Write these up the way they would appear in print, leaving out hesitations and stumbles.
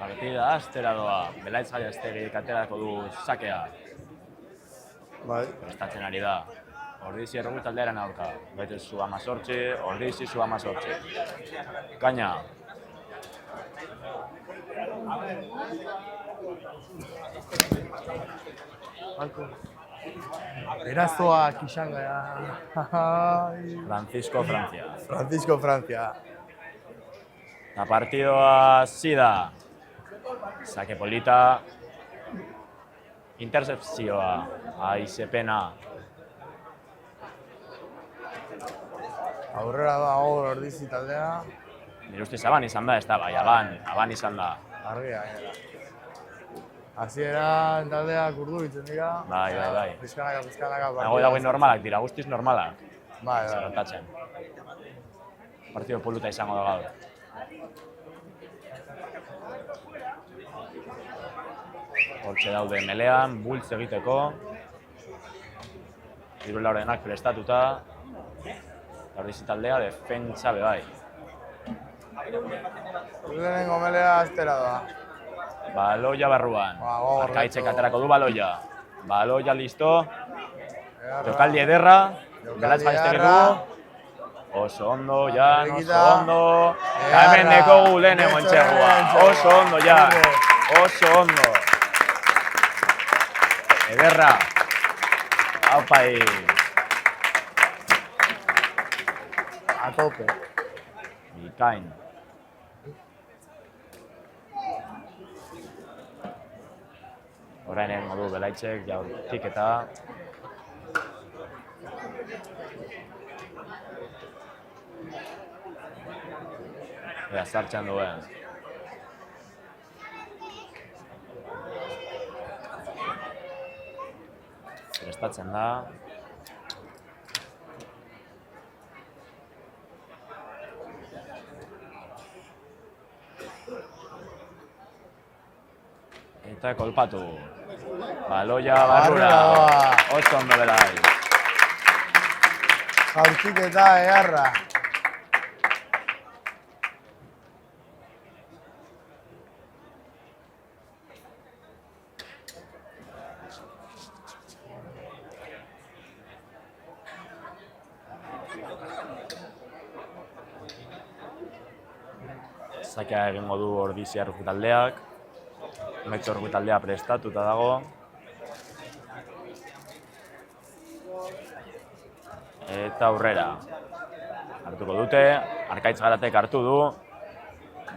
Partida astera doa, Belaitz Gallastegi aterako du sakea. Bai. Prestatzen ari da. Ordizi errogu taldearen aurka. Bete zu 18, Ordizi zu 18. Kaina. Erazoak izan gara. Francisco Francia. Francisco Francia. La partidoa zida. Sake polita. Intercepzioa. Aizepena. Aurrera dago Ordizi taldea. Nire ustez aban izan da, ez da, bai, aban izan da. Argia, gainera. Hasieran taldeak urdubitzen dira. Bai. Pizkanaka. Nago dagoen normalak dira, guztiz normalak. Bai. Zerrentatzen. Partido poluta izango da gaur. Hortxe daude melean, bultz egiteko. Hirulaurenak prestatuta. Ordizi taldea defentsa be bai. Lehenengo melea astera da. Baloia barruan. Arkaitzek aterako du baloia. Baloia listo. Jokaldi ederra. Belaitz Gallastegi du. Oso ondo, Jan, oso ondo. Hemen dekogu lehenengo entxegua. Oso ondo, Jan. Oso ondo. Ederra. Aupai. A tope. Bikain. Orain egingo du Belaitzek jaurtik eta ea zartxan duen. Prestatzen da. Eta kolpatu. Baloia barrura. Oso ondo Belaiz. Jaurtik eta eharra. Sakea egingo du Ordizi erruku taldeak. Metxo erruku taldea prestatuta dago. Eta aurrera. Hartuko dute, Arkaitz Garatek hartu du.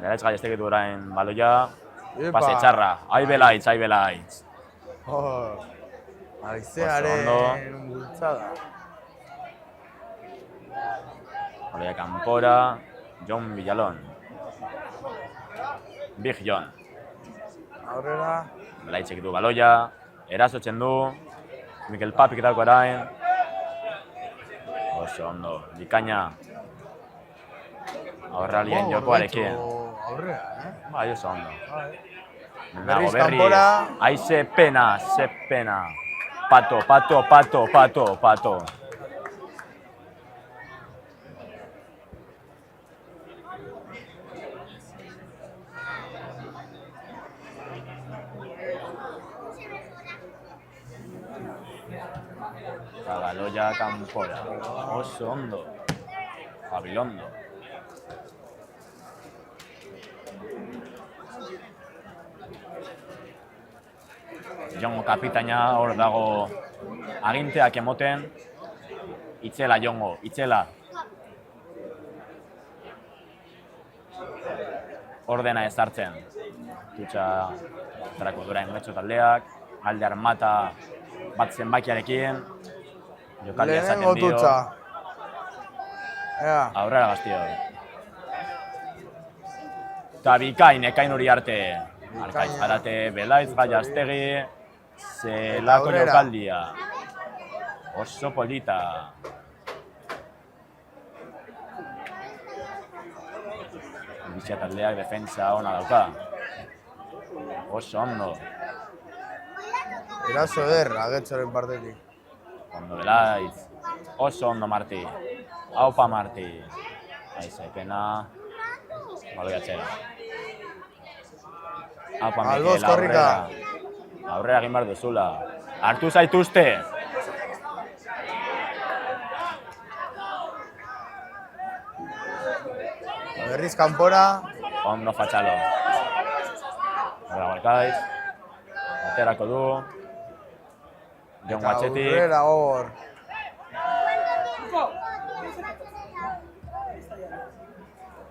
Belaitz Gallastegi du orain baloia. Pase txarra. Ai Belaitz. Aizearen bultzada. Baloia kanpora. Jon Villalon. Big Jon. Aurrera. Belaitzek du baloia. Erasotzen du. Mikel Papik dauko orain. Oso ondo. Bikaina. Aurralien jokoarekin. Aurrera, Bai, oso ondo. Berriz kanpora. Aize pena. Pato. Baloia kanpora. Oso ondo. Gabilondo. Jongo kapitaina hor dago aginteak emoten. Itzela, Jongo, itzela. Ordena ezartzen. Tutxa zarako durain metxo taldeak. Alde armata bat zenbakiarekin. Jokaldia esaten dio. Aurrera Gaztio. Eta ekain hori arte. Arkaitz Garate, Belaitz Gallastegi. Zelako jokaldia. Oso polita. Bizia taldeak defentsa ona dauka. Oso ondo. Eraso ederra, Getxoren partetik. Ondo Belaitz. Oso ondo Marti. Aupa Marti. Aizepena. Baloia txera. Apa, Alboz, Mikel, korrika. Aurrera egin behar duzula. Hartu zaituzte. Berriz kanpora. Ondo Fatxalo. Horra Galkaiz. Aterako du. Jon Eta Guatxetik. aurrera gogor.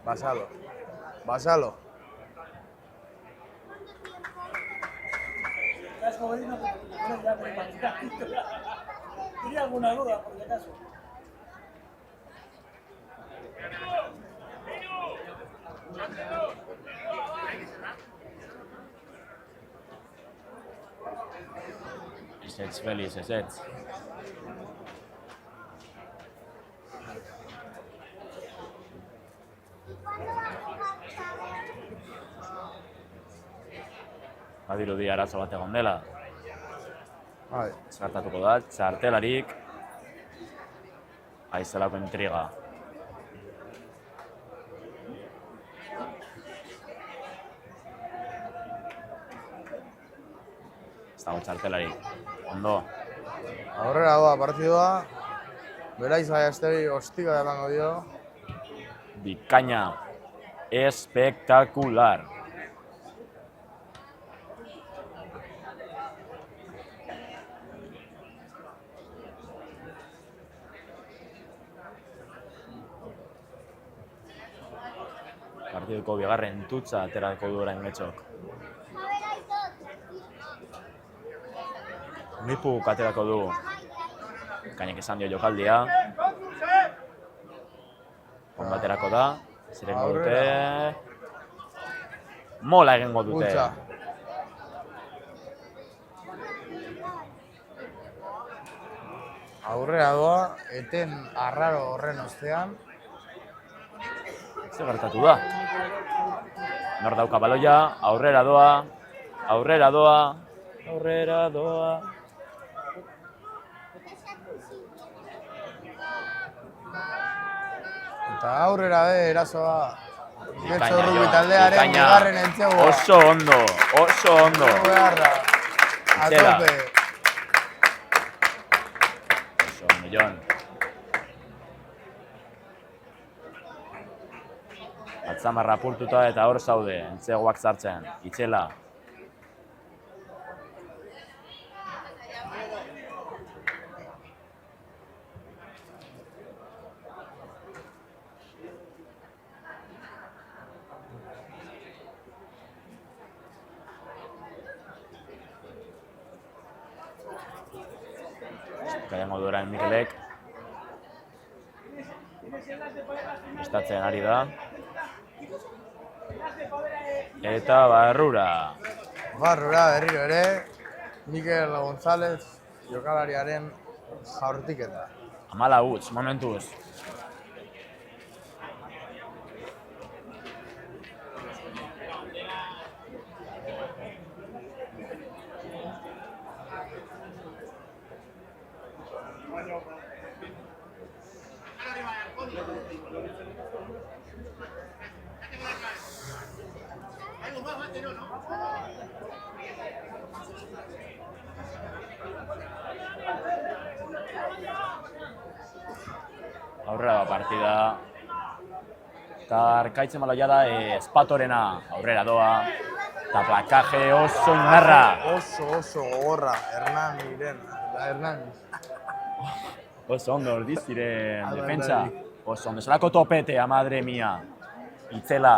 Basalo. Basalo. ¿Tenía alguna duda, por si acaso? Ezetz, Feliz, ezetz. Badirudi arazo bat egon dela. Bai. Zartatuko da, txartelarik. Aizelako intriga. Ez dago txartelarik. Ondo. Aurrera doa partidua. Belaiz Gaiastegi ostika emango dio. Bikaina. Espektakular. Partiduko bigarren tutsa aterako du orain Getxok. Nipuk aterako du. Kainek esan dio jokaldia. Ondo aterako da. Zer egingo dute? Mola egingo dute. Pultza. Aurrera doa, eten arraro horren ostean. Zer gertatu da? Nor dauka baloia, aurrera doa, aurrera doa, aurrera doa. Eta aurrera erasoa. Getxo Bikaina, Rugbi Jon, taldearen bikaina. bigarren entzegua. Oso ondo, oso ondo. Beharra. A Itzela. tope. Oso ondo, Jon. Atzamarra apurtuta eta hor zaude, entzegoak sartzen. Itzela. Kaiango du orain Mikelek. Estatzen ari da. Eta barrura. Barrura berriro ere, Mikel González jokalariaren jaurtiketa. 14 huts, momentuz. Aurrera da partida. Eta Arkaitzen baloia da Espatorena aurrera doa. Eta plakaje oso indarra. Oso gogorra, Hernán. Oso ondo ordiz ziren Bai, defentsa. bai. Oso ondo, zelako topetea, madre mia. Itzela.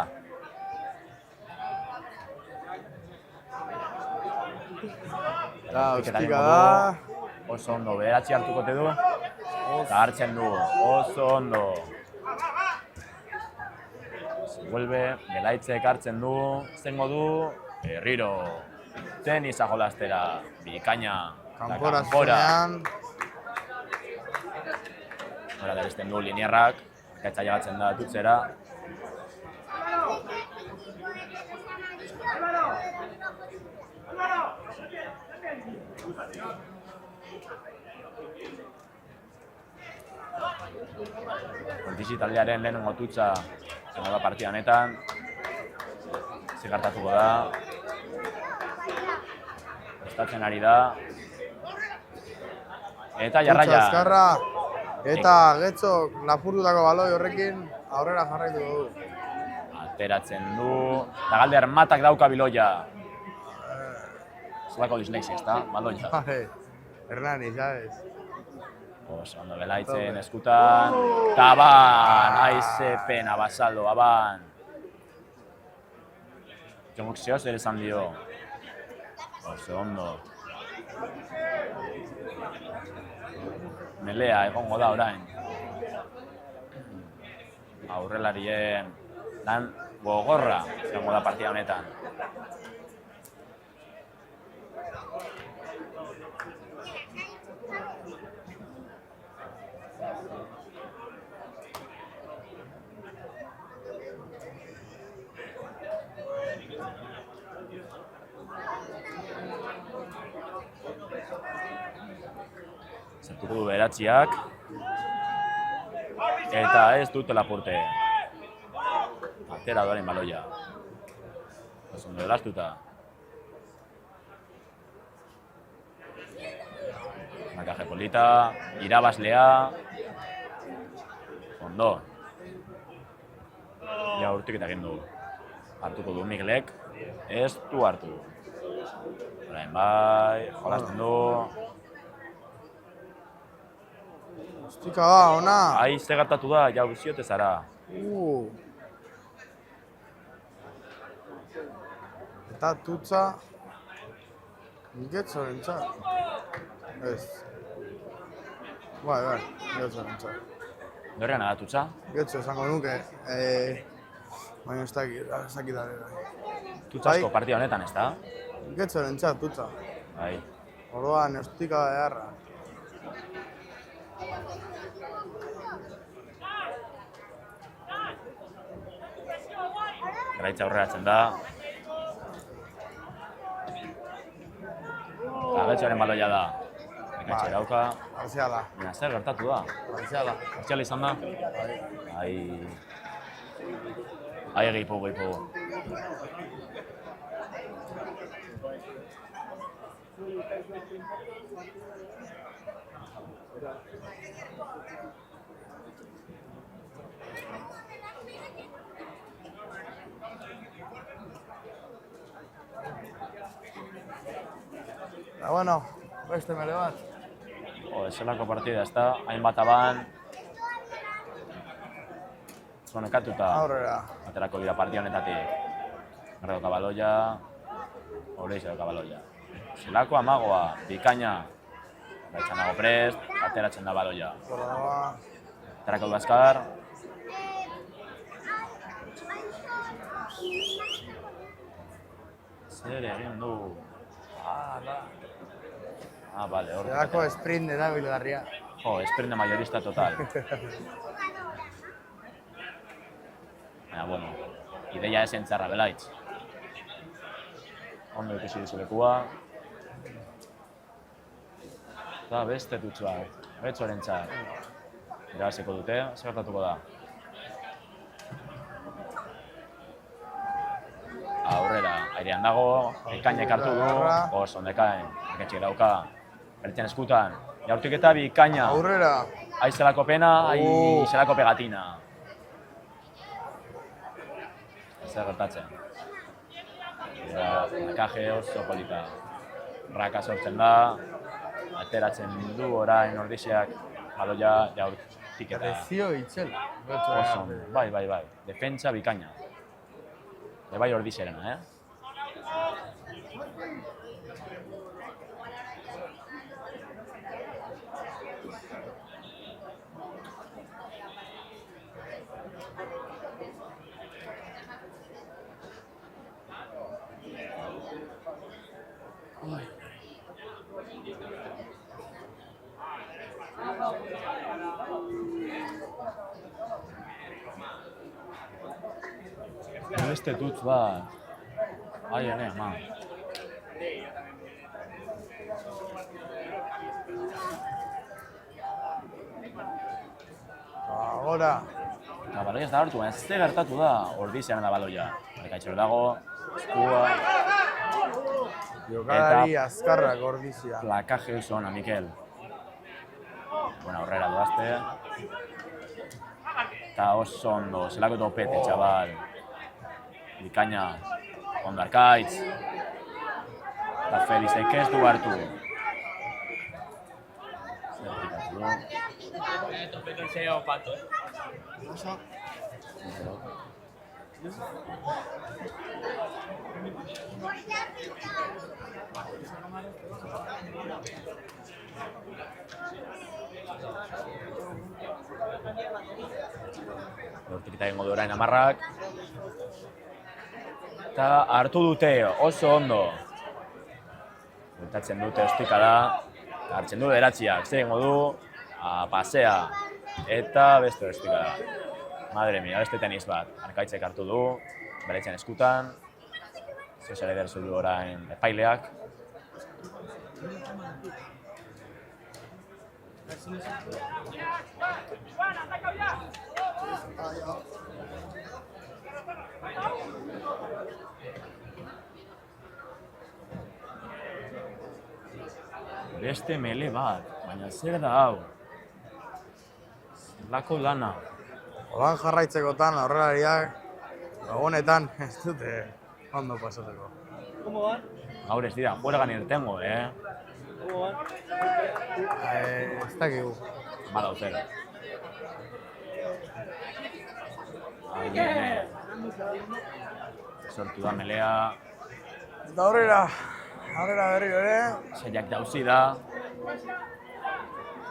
Eta ostika da. Oso ondo, beratzi hartuko te du. Eta hartzen du, oso ondo. Vuelve, Belaitzek hartzen du, zengo du, berriro. Tenisa jolastera, bikaina. eta Kanpora zuenean. Hora beresten du linierrak, gaitza llegatzen da tutzera. Ortizi taldearen lehenengo tutsa zengo da partida honetan. Zigartatuko da. Gustatzen ari da. Eta Tutsa jarraia. azkarra. Eta Getxok lapurtutako baloi horrekin aurrera jarraitu dugu. Ateratzen du. Eta galde armatak dauka biloia. Zelako dislexia, ezta? Baloia. Hernani, sabes? Oso ondo Belaitzen eskutan. Eta Aban! Aize pena, Basaldo, Aban. Jomuk zeo zer esan dio. Oso ondo. Melea egongo da orain. Aurrelarien lan gogorra egongo da partida honetan. Zertuko du beratziak. Eta ez dute lapurte. Atera doaren baloia. Oso ondo elastuta. Markaje polita, irabazlea. Ondo. Ja urtik eta egin du. Hartuko du Miglek. Ez du hartu. Orain bai, jolasten du. Ostika ba, ona. Ai, ze gertatu da, jau ziote zara. Eta Tutsa Getxorentzat. Ez. Bai, Getxorentzat. Norrean agatutza? Getxo esango nuke. Baina ez dakit arera. Tutsasko partida honetan, ez da? Getxorentzat, Tutsa. Bai. Orduan, ostika beharra. Garaitza aurreratzen da. Eta Getxoren baloia da. Ekaitxe dauka. Parziala. Baina zer gertatu da? Parziala. Partziala izan da? Ai... Ai, gehipo. Eta bueno, beste mele bat. Eselako partida, ez da? Hainbat Aban. Zonekatuta. Aurrera. Aterako dira partida honetatik. Gerra dauka baloia. Horreiz dauka baloia. Zelako amagoa, bikaina. Gaitzan dago prest, ateratzen da baloia. Aterako du azkar. Zer egin du? Bale, hor. Zerako sprint erabilgarria. Jo, sprint de mayorista total. Baina, bueno, ideia esen txarra Belaitz. Ondo ikusi dizu lekua. Eta beste Tutsua, Getxoren txar. Irabaziko dute, zer gertatuko da? Aurrera, airean dago, ekainek hartu du, oso ondekain, eketxik dauka, bertzen eskutan, jaurtik eta bikaina. Aurrera. Aizelako pena, aizelako pegatina. Zer gertatzen. Markaje oso polita. Raka sortzen da, ateratzen du orain ordiziak, baloia jaurtik eta... Prezio itxel. Oso, bai. Defentsa bikaina. Bai ordizerena, Beste Tuts bat. Ai, ene, ama. Agora. Eta baloia ez da hartu, baina ze gertatu da ordizian da baloia. Ekaitxero dago, eskua... Jokalari azkarrak ordizia. Plakaje oso ona, Mikel. Bueno, aurrera doazte. Eta oso ondo, zelako topete, txabal. Bikaina, ondo Arkaitz. Eta Felizek ez du hartu. Zertikatu du. Topete enseñado pato, Hortik eta egingo du orain amarrak. Eta hartu dute oso ondo. Bueltatzen dute ostikada. Hartzen du beratziak, zer egingo du. Pasea. Eta beste ostikada. Madre mia, beste tenis bat. Arkaitzek hartu du. Beretzen eskutan. Zesar eder zulu orain epaileak. Beste mele bat, baina zer da hau? Zelako lana. Holan jarraitzekotan aurrelariak honetan ez dute ondo pasateko. Gaur ez dira, juergan irtengo, Ez dakigu. Malo zero. Sortu da melea. Eta aurrera berriro ere. Seiak dauzi da.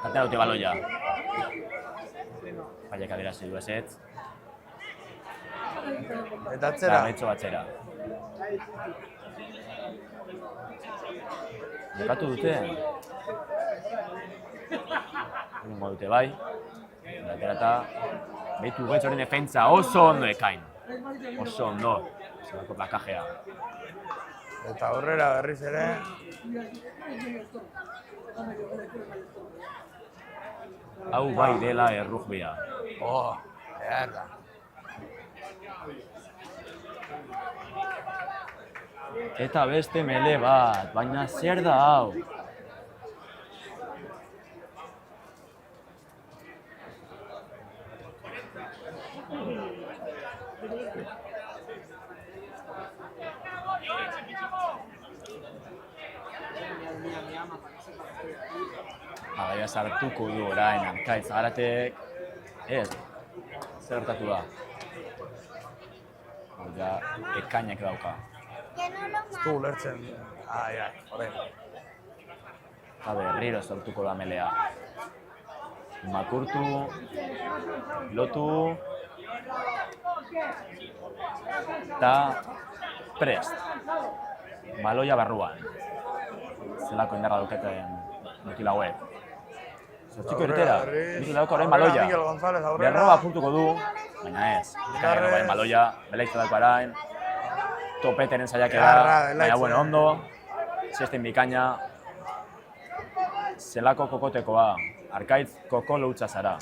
Atea dute baloia. Paiak adirazi du ezetz. Eta atzera. Eta betxo batzera. Jokatu dute. Egingo dute bai. Atera eta behitu betxoren defentsa oso ondo ekain. Oso ondo. Zelako plakajea. Eta aurrera berriz ere. Hau bai dela errugbia. Behar da. Eta beste mele bat, baina zer da hau? Agaia sartuko du orain Arkaitz Garatek. Ez, zer gertatu da? Ja, ekainak dauka. Ez du ulertzen. Orain. Eta berriro sortuko da melea. Makurtu, lotu, eta prest. Baloia barruan. Zelako indarra duketen mutila hauek. Zortziko irtera, Mikel dauka orain baloia. Berroa apurtuko du, baina ez. Mikal orain baloia, Belaitz dauka orain. Topeteren saiakera, baina bueno, ondo. Zesten bikaina. Zelako kokotekoa, Arkaitz koko loutza zara.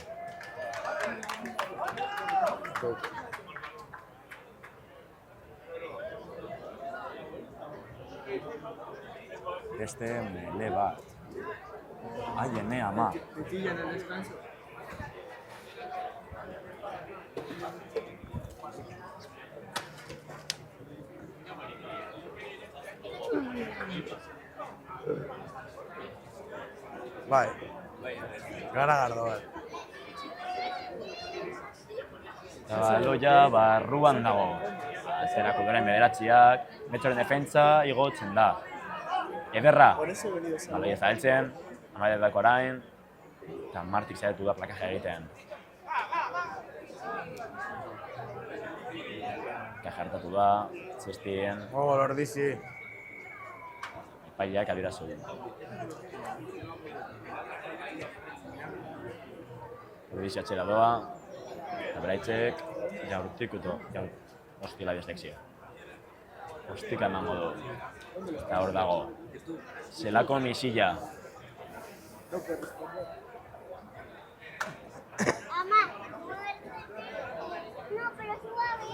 Beste mele bat. Aiene ama. Bai. Garagardo bat. Eta baloia barruan dago. Zerako garen bederatziak, Metxoren defentsa igotzen da. Ederra, baloia zaheltzen, Amaia dako orain, eta Martik zaitu da plakaje egiten. Plakaje hartatu da, zestien, Ordizi. epaileak adirazu. Ordizi atxera doa, eta beraitzek jaurtikuto, hostila dislexia. Hostika emango du. Eta hor dago. Zelako misilla. Mamá, no, pero suave.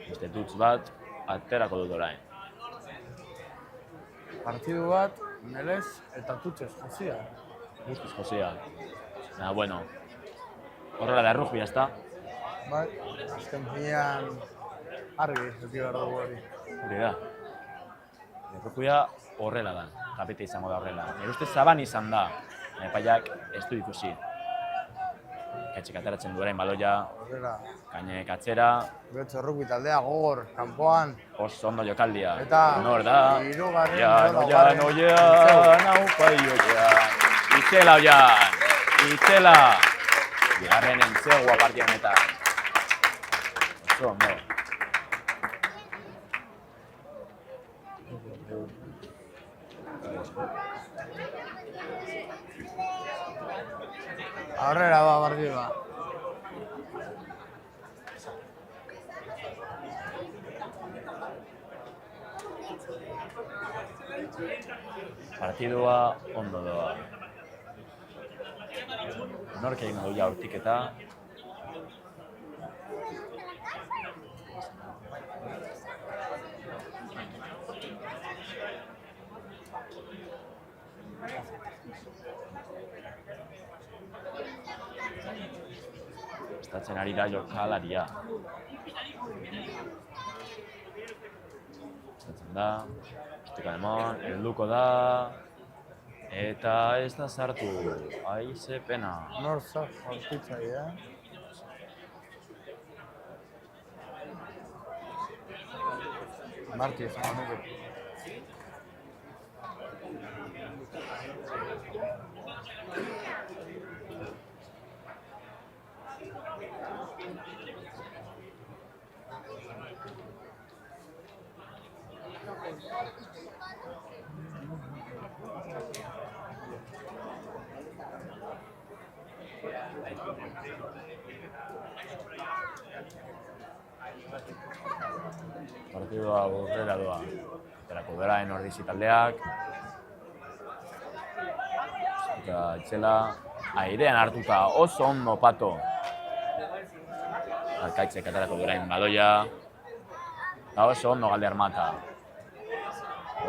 Beste dutz bat, aterako dut orain. Partidu bat, Melez eta Tutxez josia. Guztiz josia. Bueno, horrela da errugbia, ezta? Bai, azken finean argi eduki behar dugu hori. Hori da. Errugbia horrela da, tapete izango da horrela. Nire ustez zaban izan da, epaiak ez du ikusi. Kaitxek ateratzen du orain baloia, Horrela, Kainek atzera, Getxo rugby taldea gogor, kanpoan. oso ondo jokaldia. Eta Nor da? hirugarren edo Oian, aupai oian. Itzela oian, itzela. Bigarren entzegua partia honetan. Oso ondo. Aurrera ba partidua. Partidua ondo doa. Nork egin du jaurtiketa. Estatzen ari da jokalaria. Estatzen da, estika demon, helduko da, eta ez da sartu. Ai, ze pena. Nor zaz, jaurtitzaia. Marti esan nuke. Partidua aurrera doa. Aterako beraen ordizi taldeak. Eta itzela, airean hartuta oso ondo pato. Arkaitzek aterako beraen baloia. Eta oso ondo galde armata.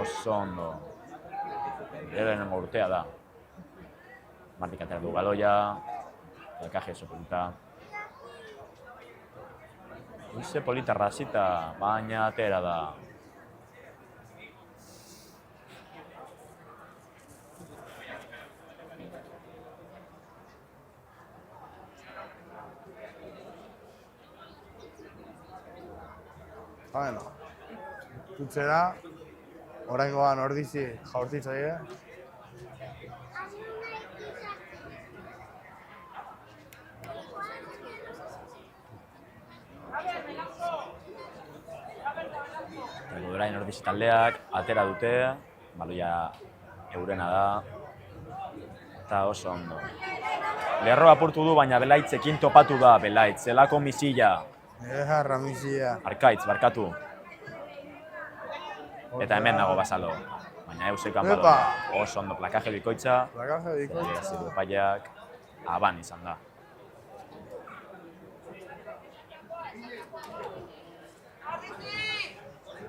Oso ondo. Lehenengo urtea da. Martik aterako baloia. Alkaje oso polita. Uize polita rasita, baina atera da. Bueno, Tutxera, oraingoan ordizi jaurtitzaile. Orain ordizi taldeak, atera dute, baloia eurena da, eta oso ondo. Lerro apurtu du, baina Belaitzekin topatu da, Belaitz, zelako misila. Ejarra misila. Arkaitz, barkatu. Eta hemen nago Basalo. Baina eusekan Epa! baloia. Oso ondo, plakaje bikoitza. Plakaje bikoitza. Zidu epaiak, aban izan da.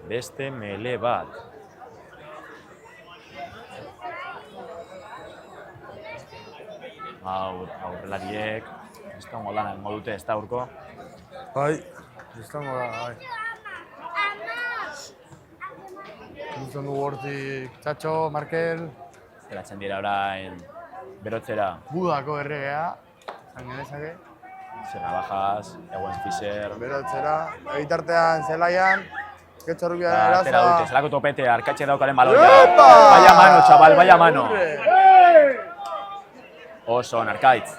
Beste mele bat. Aurrelariek, ez da lan egingo dute, ez da urko. Bai, izango da, bai. Nintzen du hortik Txatxo, Markel, Zeratzen dira orain berotzera. Budako erregea, zan genezake. Zerra Bajas, Ewen Fischer. Berotzera, egitartean zelaian, Getxo rugbiaren Atera erazoa. dute, zelako topete, Arkatxe daukaren baloia. Epa! Vaya mano, chaval, vaya mano. Oso on, Arkaitz.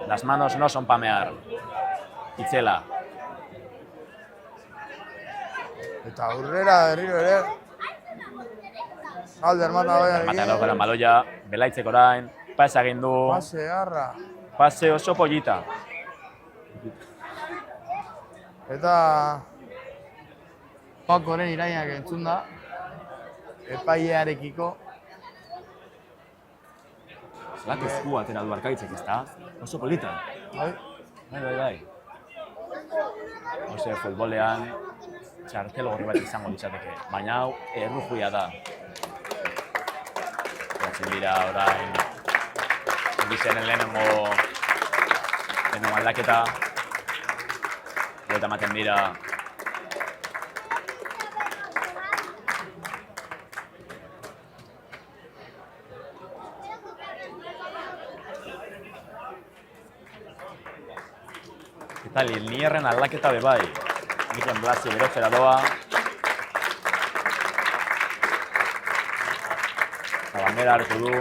Las manos no son pamear. Itzela. Eta aurrera berriro ere. Alde armata Armata baina daukaren baloia, Belaitzek orain, pasa egin du. Pase harra. Pase oso pollita. Eta Pakoren irainak entzun da, epailearekiko. Zelako esku atera du Arkaitzek, ezta? Oso polita. Bai. Ose, futbolean txartel gorri bat izango litzateke, baina hau errujuia da. Geratzen dira orain Bizenen lehenengo aldaketa. Eta ematen dira eta Lilnierren aldaketa bebai. Mikel Blasi berotzera doa. Eta bandera hartu du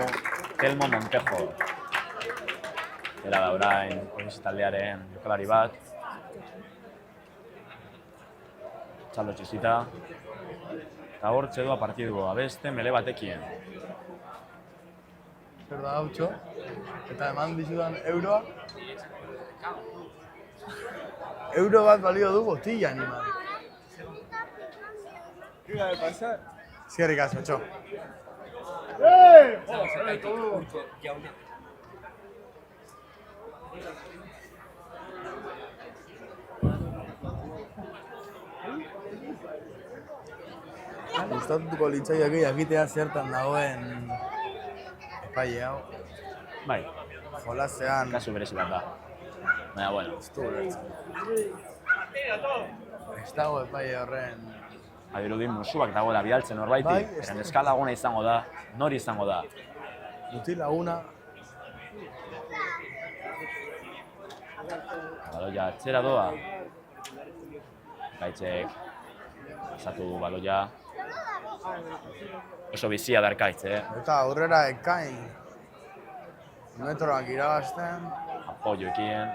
Telmo Montejo. Era da orain Ordizi taldearen jokalari bat. Txaldo txizita. Eta hortxe doa partidua, beste mele batekien. Zer da gautxo, eta eman dizudan euroa. Euro bat balio du botilla animal. ¿Qué va a pasar? Eskerrik asko, txo. Gustatuko litzaiake jakitea zertan dagoen epaile hau. Bai, Jolasean kasu berezi bat da. Baina, bueno. Ez dago epaile horren. Adirudi musuak dagoela bialtzen norbaiti. Bai, Eren eskalaguna izango da, nori izango da. Mutil laguna. Baloia atzera doa. Arkaitzek pasatu du baloia. Oso bizia da Arkaitz, Eta aurrera ekain. Metroak irabazten. Apoioekin.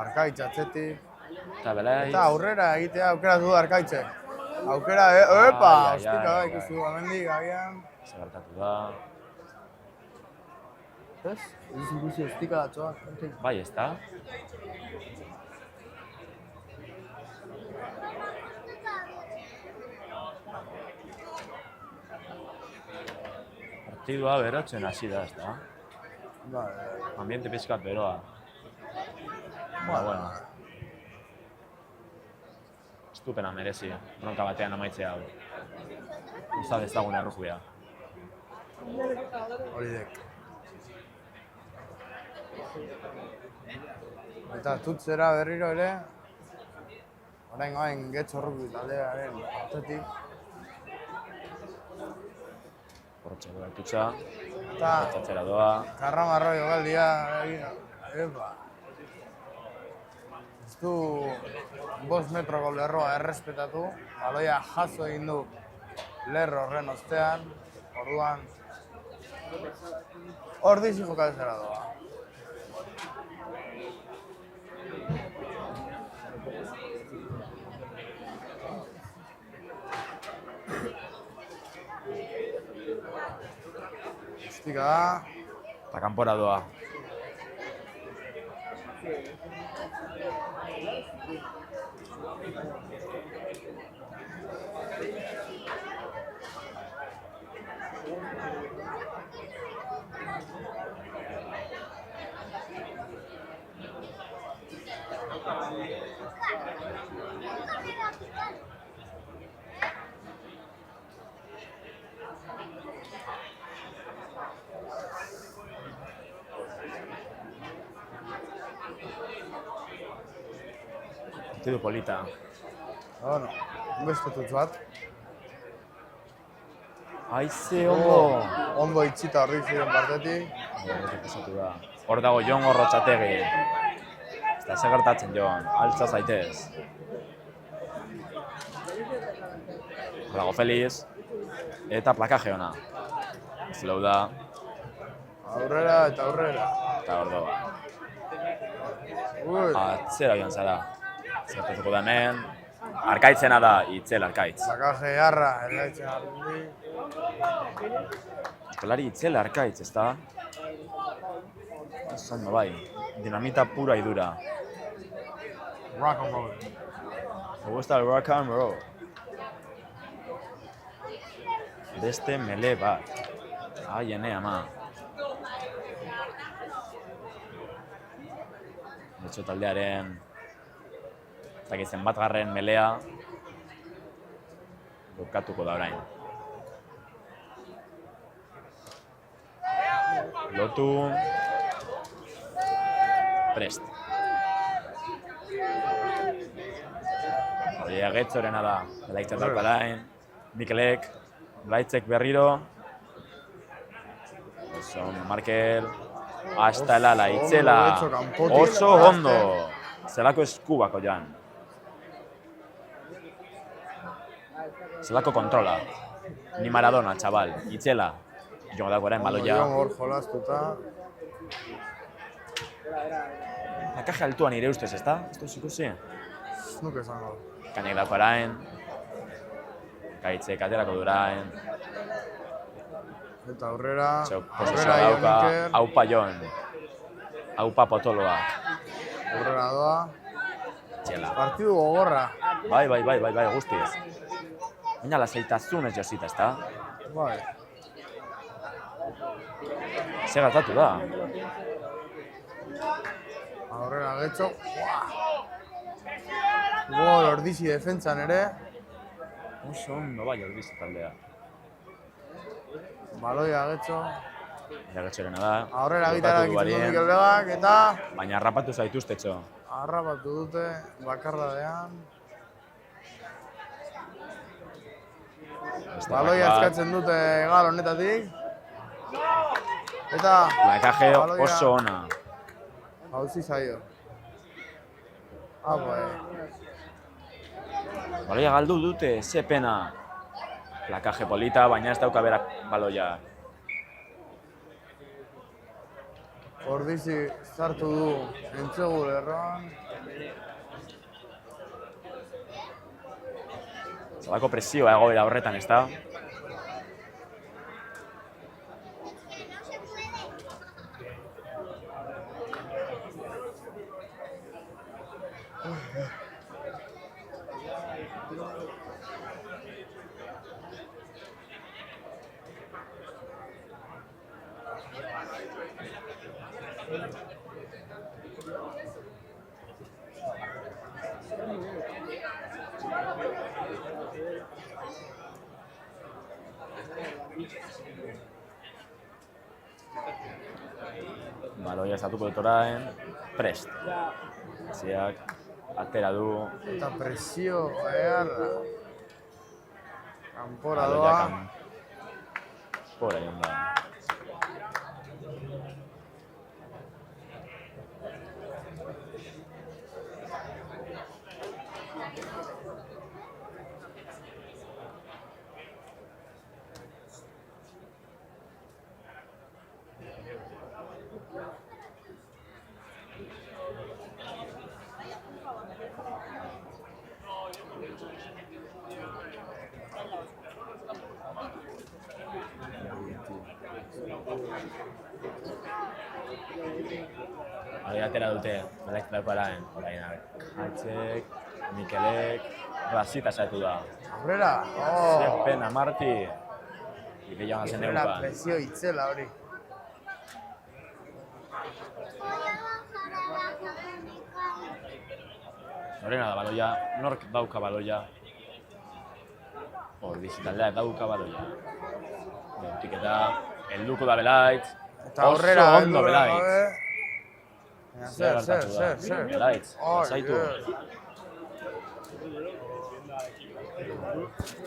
Arkaitz atzetik. Eta belai. Eta aurrera egitea aukera du Arkaitzek. Aukera, epa! Ostika da ikustu du, amendik, agian. Zer gertatu da. Ez? Ez ikusi ostika da txoa. Bai, ez da? Partidua berotzen hasi da, ez da? Ambiente pizkat beroa. Bueno. Estupena merezi, bronka batean amaitzea hau. Izan dezagun errujua. Hori dek. Eta tutzera berriro ere, orain gain getxorruki taldearen atzetik. Hortxe doa tutsa, Eta txatzera doa. karramarro jokaldia, epa. Ez du 5 metroko lerroa errespetatu, baloia jaso egin du lerro horren ostean, orduan Ordizi jokatzera doa. Ostika da. Eta kanpora doa. Partidu polita. Bueno, beste tutz bat. Aize ondo! Ondo itxita horri ziren partetik. Pasatu da. Hor dago Jon Gorrotxategi. Ez da, ze gertatzen Jon, altza zaitez. Hor dago Feliz. Eta plakaje ona. Zileu da. Aurrera eta aurrera. Eta hor dago. Ui, Atzera joan zara. Zertatuko da hemen. Arkaitzena da, Itzel Arkaitz. plakaje jarra, ergaitzen arrundi. Jokalari Itzel Arkaitz, ez da? Zondo bai, dinamita pura y dura. Rock and roll. Me gusta el rock and roll. Beste mele bat. Ai, ene ama. Bertso taldearen ez dakit zenbatgarren melea bukatuko da orain. Lotu. Prest. Hori Agetzorena da. Belaitzak dauka orain. Mikelek. Belaitzek berriro. Oso Markel. Hasta elala, itzela. Oso ondo. Zelako eskubako joan. Zelako kontrola. Ni Maradona, txabal. Itzela. Jongo dago orain baloia. Hor jolastuta. Plakaje altuan nire ustez, ezta? Ez duz ikusi? Ez nuke esango. Kainek dauko orain. Gaitzek aterako durain. Eta aurrera. Posizioa dauka. Aupa Jon. Aupa potoloak. Aurrera doa. Txela. Partidu gogorra. Bai, guztiz. Baina lasaitasunez josita, ezta? Bai. Ze gertatu da? Aurrera Getxo. Gol Ordizi defentsan ere. Oso ondo bai Ordizi taldea. Baloia Getxo. Agetxorena da. Aurrera gitarra egiten du Mikel Begak eta baina harrapatu zaituzte txo. harrapatu dute bakardadean. Baloia eskatzen dute egal honetatik. Eta plakaje oso ona. Hauzi zaio. Apa, Baloia galdu dute, ze pena. Plakaje polita, baina ez dauka berak baloia. Ordizi zartu du entzegu lerroan. Zelako presioa egoera horretan, ez da? Baloia estatuko dut orain, prest. Ziak, atera du. Eta presio eharra. Kanpora doa. Kanpora joan da. Hori atera dute, balaik dauko araen. Haitzek, Mikelek, Rasita saiatu da. Aurrera! Ze pena, Marti. Ike joan zen Aurrera eukan. presio itzela hori. Horrena da baloia, nork dauka baloia. Ordizi taldea dauka baloia. Bentiketa, helduko da Belaitz. Eta aurrera oso ondo Belaitz. Zer. Belaitz, lasaitu.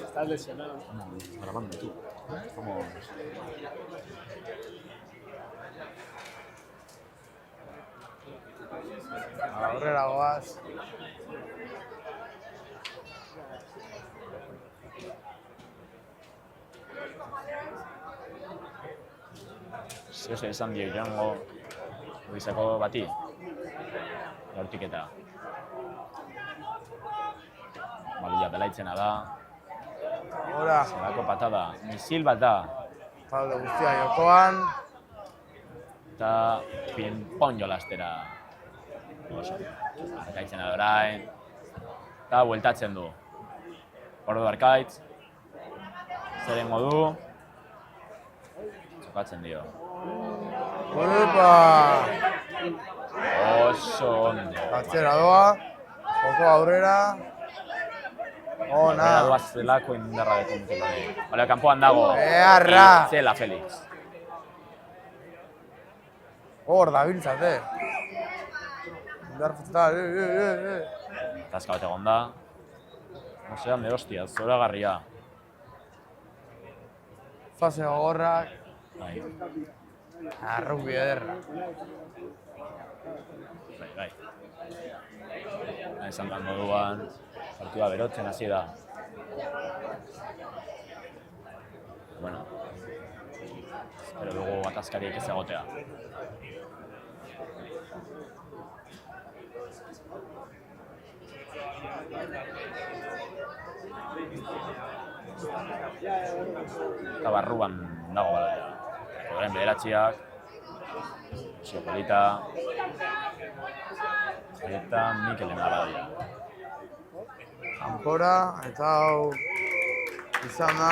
Estás lesionado. Grabando tú. Vamos. Aurrera goaz. Zer esan dio joango Luisako bati. Hortiketa. Baloia Belaitzena da. Hora, Zelako patada. Misil bat da. talde guztia jokoan. Eta pinpon jolastera. Arkaitzena da orain. Eta bueltatzen du. Ordu Arkaitz. Zeren modu. Txokatzen dio. Opa! Oso ondo. Atzera doa, joko aurrera. Aurrera doa zelako indarra deko mutilone. Bale, kanpoan dago. Beharra! Itzela Felix. Hor da biltzate. Indar futsal, Tazka bat egon da. Osean de hostia, zoragarria. Fase gogorrak. Bai, Rugby ederra. bai. Esan da moduan, partida berotzen hasi da. Bueno, espero dugu gatazkariek ez egotea. Eta barruan dago baloia. Horren bederatziak. Polita. Eta Mikelen da baloia. Kanpora, eta hau izan da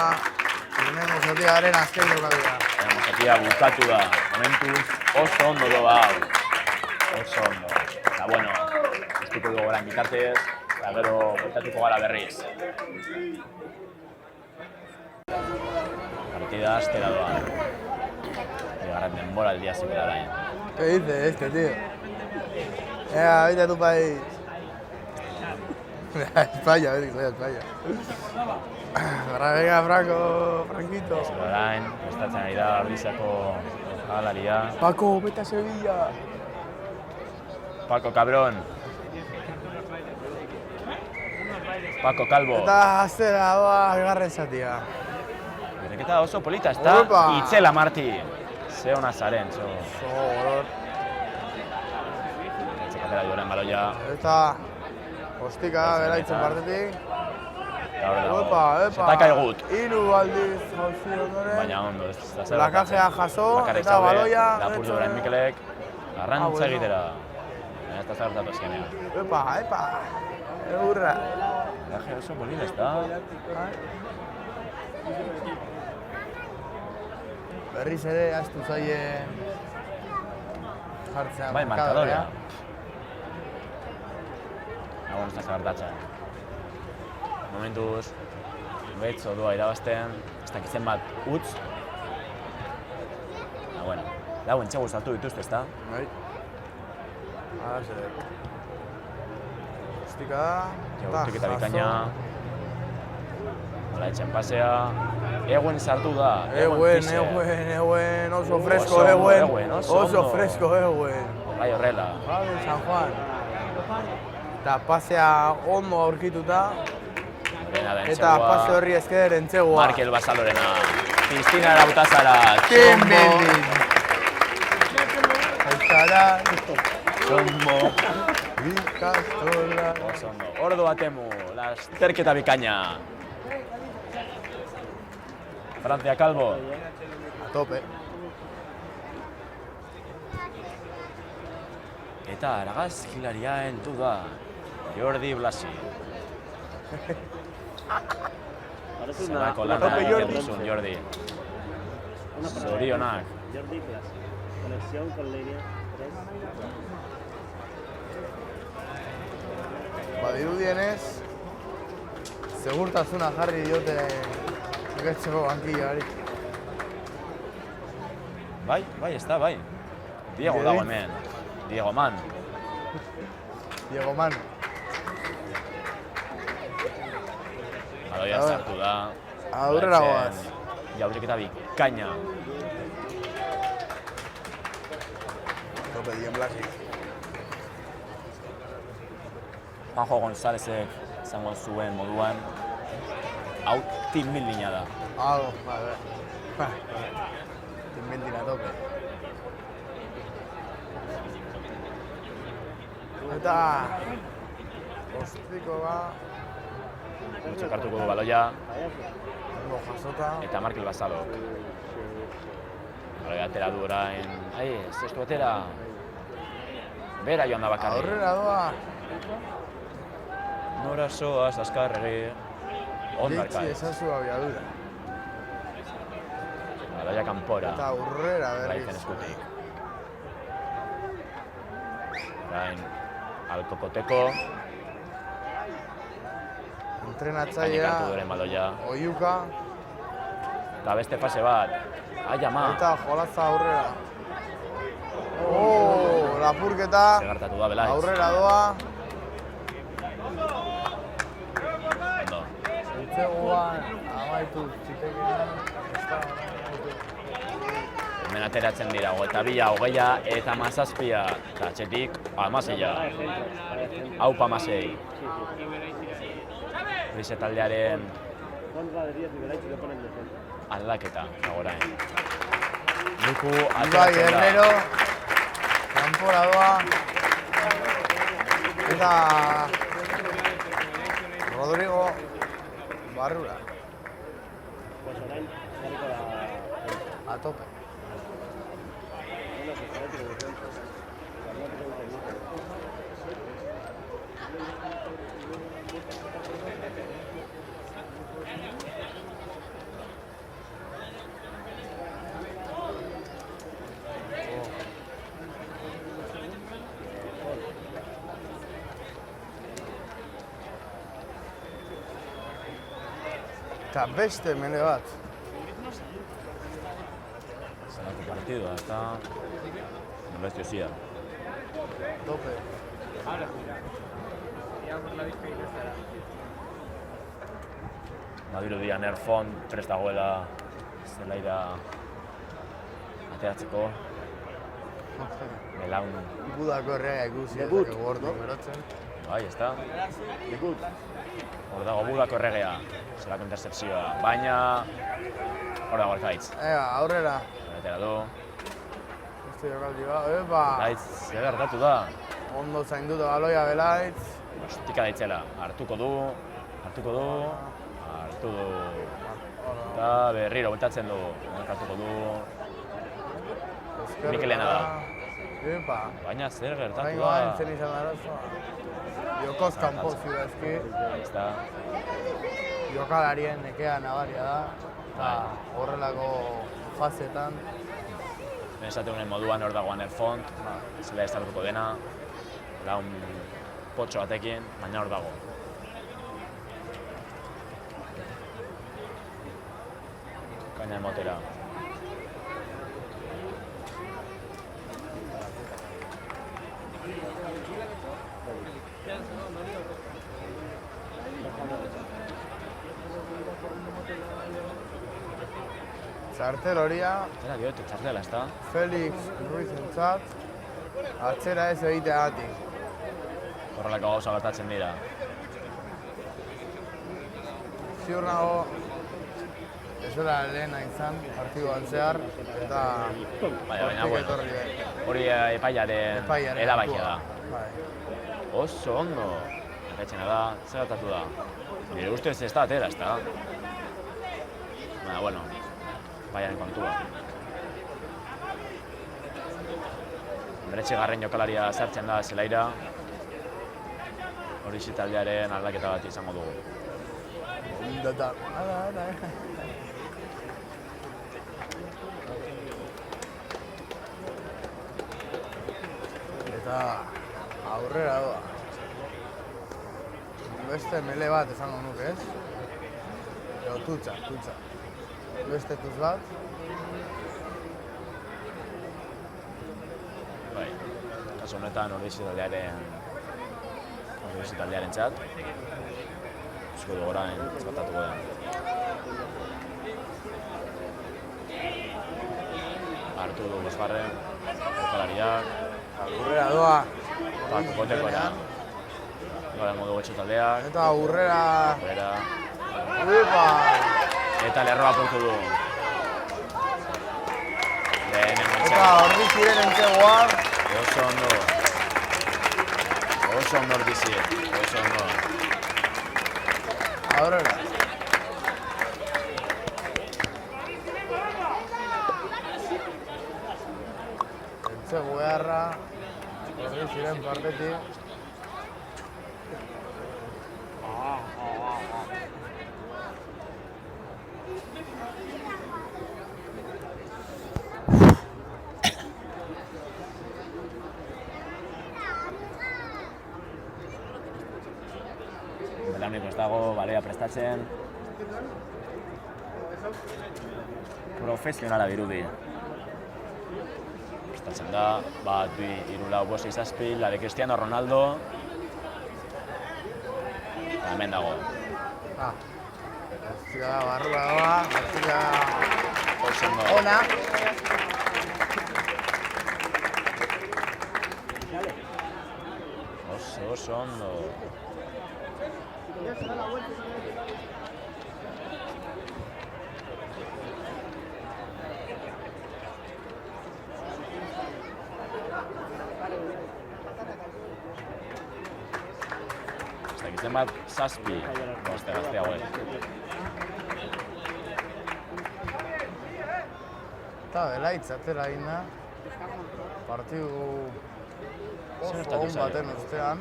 lehenengo zatiaren azken jokatia. Lehenengo zatia bukatu da. Momentuz oso ondo doa hau. Oso ondo. Eta bueno, iztuko dugu orain bitartez, eta gero bueltatuko gara berriz. Partida astera doa. Bigarren denboraldia zikela orain. ¿Qué dice este, tío? Vete a tu país. España, vete que soy a España. Venga, Franquito. Orain, prestatzen ari da Ordizako jalaria. Paco, vete a Sevilla. Paco, cabrón. Paco Calvo. Eta aztera doa, bigarren zatia. Bereketa oso polita, ez da? Opa! Itzela Marti. Ze hona zaren, zo. Gogor. Etxekatera duaren baloia. Eta ostika, belaitzen partetik. Eta hor dago. Epa. Zetaka egut. Hiru aldiz jauzi ondoren. Baina ondo, ez da zer. Lakajea jaso, Bakarrik eta zaude, baloia. lapurtu orain Mikelek. Arrantza bueno. egitera. Baina ez da zer gertatu azkenean. Epa. Eurra. Laje oso polita, ez da? Berriz ere, aztu zaie jartzea Bai, markadorea. Nagoen ez da zer gertatzen. Momentuz, Betzo doa irabazten, ez dakitzen bat utz. Bueno, dagoen txegu saltu dituzte, ez da? Bai. Ara zer. Ostika da. Jaurtik eta bikaina. Nola etxen pasea. Eguen sartu da. Eguen, oso fresko, Oso ondo, Eguen. Eguen, oso Oso ondo. fresko, Eguen. Bai horrela. Javi San Juan. Eta pasea ondo aurkituta. Dena da Eta entzegua. pase horri esker entzegua. Markel Basalorena. Cristina Arautazara. Team building. Aitara. Txombo. Ikastola. Oso ondo. Ordu batemu. Lasterketa bikaina. Francia Calvo. A tope. Eta argazkilaria heldu da. Jordi Blasi. Zelako lana Tope, egiten Jordi. duzun, Jordi. Zorionak. Jordi Blas. Conexión con línea 3. Badirudienez, segurtasuna jarri diote ikertzeko bankillari. Bai, ez da, bai. Diego dago hemen. Diego Man. Diego Man. Baloia sartu da. Aurrera goaz. Jauriketa bikaina. Tope dien Blasi. Juanjo Gonzálezek izango zuen moduan. Hau team buildinga da. Algo, vale. Team building a tope. Eta ostiko ba, Txekartuko du baloia. ondo jasota. Eta Markel Basalo. Baloia atera du orain. Ai, ez du atera. Bera joan da bakarri. Aurrera doa. Nora soaz, azkarregi. Ondarka Jeitsi ez. ezazu abiadura. Baloia kanpora. Eta aurrera Raizen berriz. eskutik. Orain, Alkokoteko. Entrenatzailea, Hartu duren baloia. Oiuka, Eta beste fase bat. Ai, ama. eta jolaza aurrera. Lapurketa, Zegartatu da, Belaitz. aurrera doa. Ondo. Itzegoan, amaitu txitekean. Hemen ateratzen dira, 22, 20 eta 17. Eta atxetik, 16. Hau 16. Grise taldearen Contra de 10 y Belaitz le ponen defensa. aldaketa, orain. Luku Ibai ateratzen da. Herrero, kanpora doa. Eta Rodrigo Barrura, Pues orain, jarriko da... a tope. Bueno, pues jarriko da defensa. Jarriko da defensa. Eta beste mele bat. Zelako partidua, ez da... Nolazio zia. Tope. Badirudi Nerfon prest dagoela zelaira ateratzeko. Belaun, Budako errega ikusi Debut, ezakegu hortu no? berotzen. bai, ez da? Debut. Hor dago Budako erregea, zelako intersepzioa. Baina, hor dago Arkaitz. Aurrera. Atera du. Beste jokaldi bat. Epa! Arkaitz, zer gertatu da? Ondo zainduta baloia Belaitz. Ostika daitzela, hartuko du. Hartu du. Eta berriro, bueltatzen du. Hartuko du. Mikelena da. Epa! Baina zer gertatu Oraingo da? entzen izan da arazoa. Jokoz kanpo ziudazki. Ez da. Jokalarien nekea nabaria da. Eta horrelako fasetan. Esate honen moduan hor dagoan Nerfont, zela estartuko dena, laun potxo batekin, baina hor dago. Kaina emotera. Txartel horia, Zera diot, txartela, ez da? Felix Ruizentzat, atzera ez egiteagatik. Horrelako gauza gertatzen dira. Ziur nago, ez dela lehena izan, partiduan zehar, eta Baina, hortik bueno, etorri da. hori epaiaren erabakia da. Bai. Oso ondo. Erretxena da, zer gertatu da? Nire ustez ez da atera, ez da? Baina, bueno, epaiaren kontua. Beretxigarren jokalaria sartzen da zelaira. Hori taldearen aldaketa bat izango dugu. Data. Ala. Eta aurrera doa. Beste mele bat esango nuke, ez? Edo tutsa. Beste tuz bat. Bai, kasu honetan hori taldearen txat. Eusko du orain eskatatuko den. Hartu du bosgarren, jokalariak, Aurrera doa. kokotekoena. Gara modu betxo taldeak, Eta aurrera. bera, Uepa! eta lerroa apurtu du. Lehenengo Eta entzea. horri ziren entzegoa. Oso ondo. Oso ondo ordizi, oso ondo. Aurrera. Entzego beharra. Horri ziren partetik. dago baloia prestatzen. Profesionala dirudi. Prestatzen da, bat, bi, hiru, lau, bost, sei, zazpi, la de Cristiano Ronaldo. Eta hemen dago. Gaztia barrua doa, gaztia Oso ondo. ona. Oso ondo. Zenbat zazpi gazte hauek. Eta belaitz atera egin da. Partidu oso on baten ostean.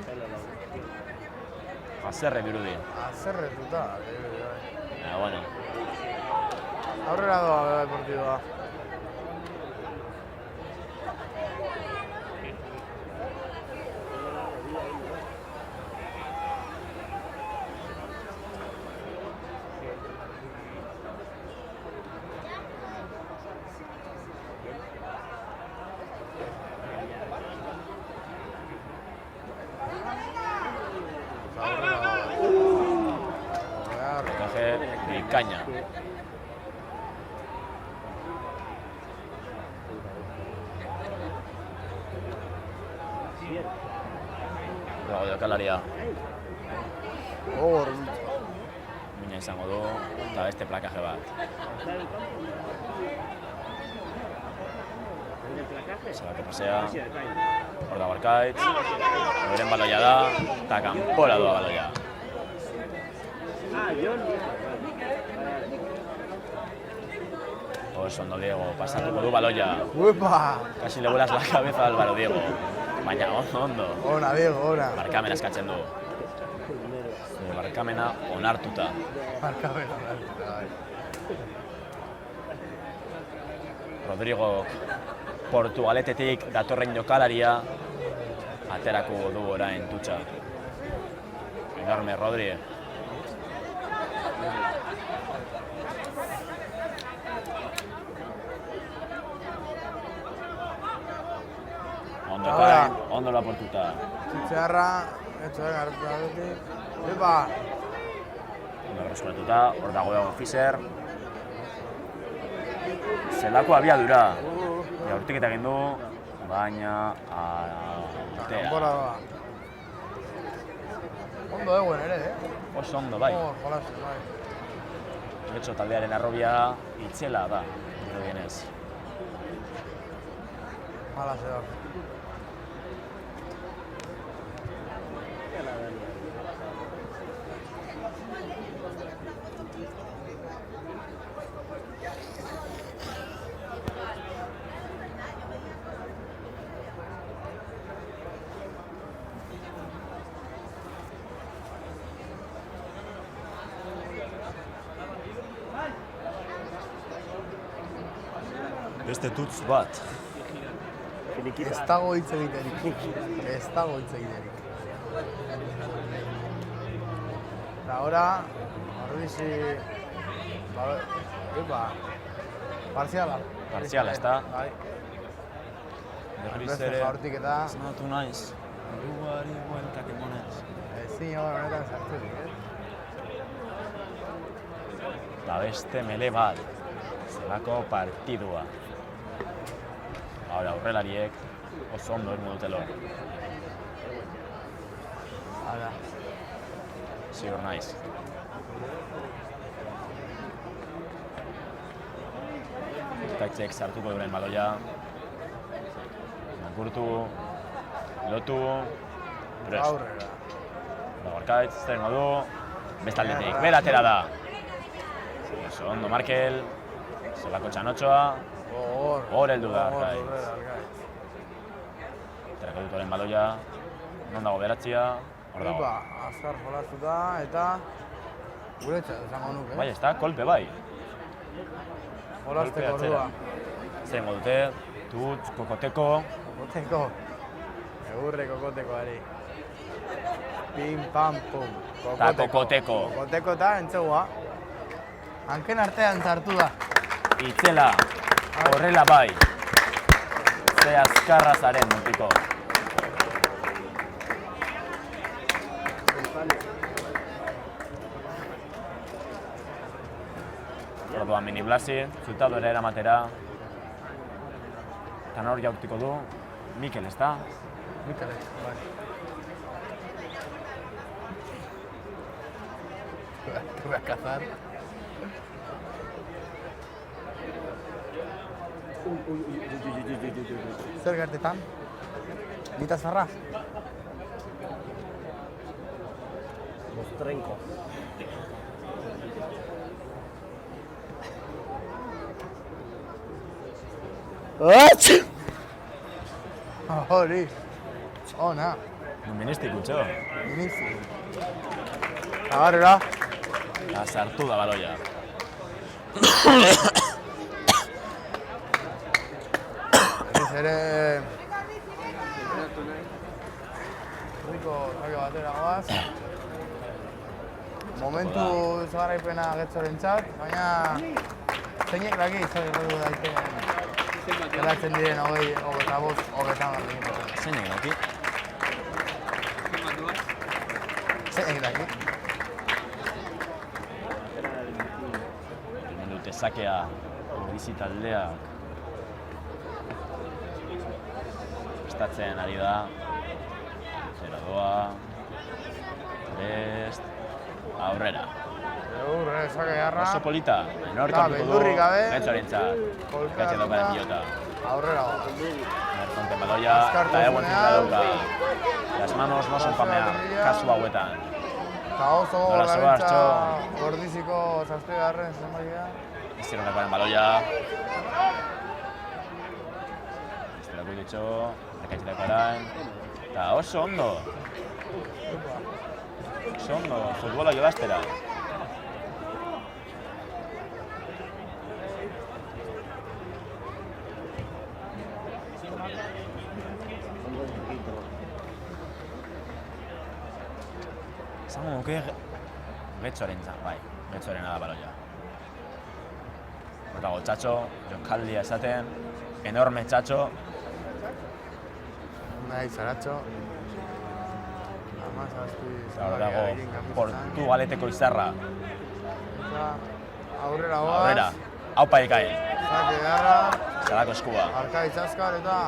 Azerre birudi. Azerretuta. Bueno. Aurrera doa beba partidua. Caña. Dago jokalaria. Mina izango du, eta beste plakaje bat. Zelako pasea. Hor da Barkaitz. Beren baloia da, eta kanpora doa baloia. Oso ondo Diego, pasatuko du baloia. Uepa! Casi le vuelas la cabeza al Álvaro Diego. Baina ondo. Ona, Diego, ona. Barkamena eskatzen du. Barkamena onartuta. Barkamena onartuta, bai. Rodrigo Portugaletetik datorren jokalaria aterako du orain tutxa. Enorme, Rodri. Ondo lo aportuta. Txitzearra, etxoen hartutik. Epa! Ondo reskuatuta, hor dago Fischer. Zelako abiadura. Jaurtiketa egin du, baina... Kanpora doa. Ondo eguen ere, Oso ondo, bai. Jolasen, bai. Getxo taldearen arrobia itzela da, dirudienez. Hala zehar. Beste tutz bat. Ez dago hitz egiterik. Ez dago hitz egiterik. Eta ahora, ordizi... Epa, parziala. Parziala, ezta? Bai. Berriz Beste ere, jaurtik eta... esnatu naiz. Uruguari bueltak emonez. Ezin honetan sarturik, Eta beste mele bat. Zelako partidua. Ahora, aurrelariek oso ondo egingo dute lor. Hala. Ziur naiz. Kaitzek sartuko duren baloia. Makurtu, lotu, prest. Aurrera. Barkaitz, zer du, bestaldetik, beratera da. Oso ondo Markel, zelako txanotxoa, hor heldu da Arkaitz. Terako dut horren baloia, non dago beratzia, hor dago. Azkar jolastuta eta guretzat esango nuke. Bai, ez da, kolpe bai. Jolasteko ordua. Zer dute, tutz, kokoteko. Kokoteko. Egurre kokotekoari. Pim, pam, pum. Ta kokoteko. Kokoteko eta entzegua. Hanken artean sartu da. Itzela, horrela bai. Ze azkarra zaren, mutiko. Orduan mini Blasi, zultadora eramatera. Eta nor jautiko du, Mikel, ezta? Mikel, bai. Te voy a cazar. Zer gertetan? Nita zarra? Mostrenko. Hori. Ona. Numenistik utxo. Inizi. Agarrera. Eta sartu da baloia. Berriz ere... Riko saio batera goaz. Momentu zagarraipena Getxorentzat, baina... Zeinek daki, zer daitekeen. Geratzen diren 25, 30. Zeinek daki? Zeinek daki. Hemen dute sakea, Ordizi taldeak. Prestatzen ari da. Zero doa. Best. Aurrera. Eurre, sake jarra. Oso polita. Enork hartuko du. beldurrik gabe. Getxorentzat. Getxe daukaren pilota. Aurrera goa. Merkonte baloia. Eta egon zira dauka. Las manos no son pamea. Kasu hauetan. Eta oso Nola zoa, gabiltza Ordiziko zazpigarren zenbakia. Izieron dagoen baloia. Estelako ditxo. Ekaitzetako arain. Eta oso ondo. Oso ondo. Futbola jolastera. Zango nuke Getxorentzat, bai. Getxorena da baloia. Hortago txatxo, jokaldia esaten, enorme txatxo. Nahi, zaratxo. Amazazpi... Eta hortago Portugaleteko izarra. Aurrera goaz. Aurrera, haupa ikain. Zake garra. Zelako eskua. Arkai txaskar eta...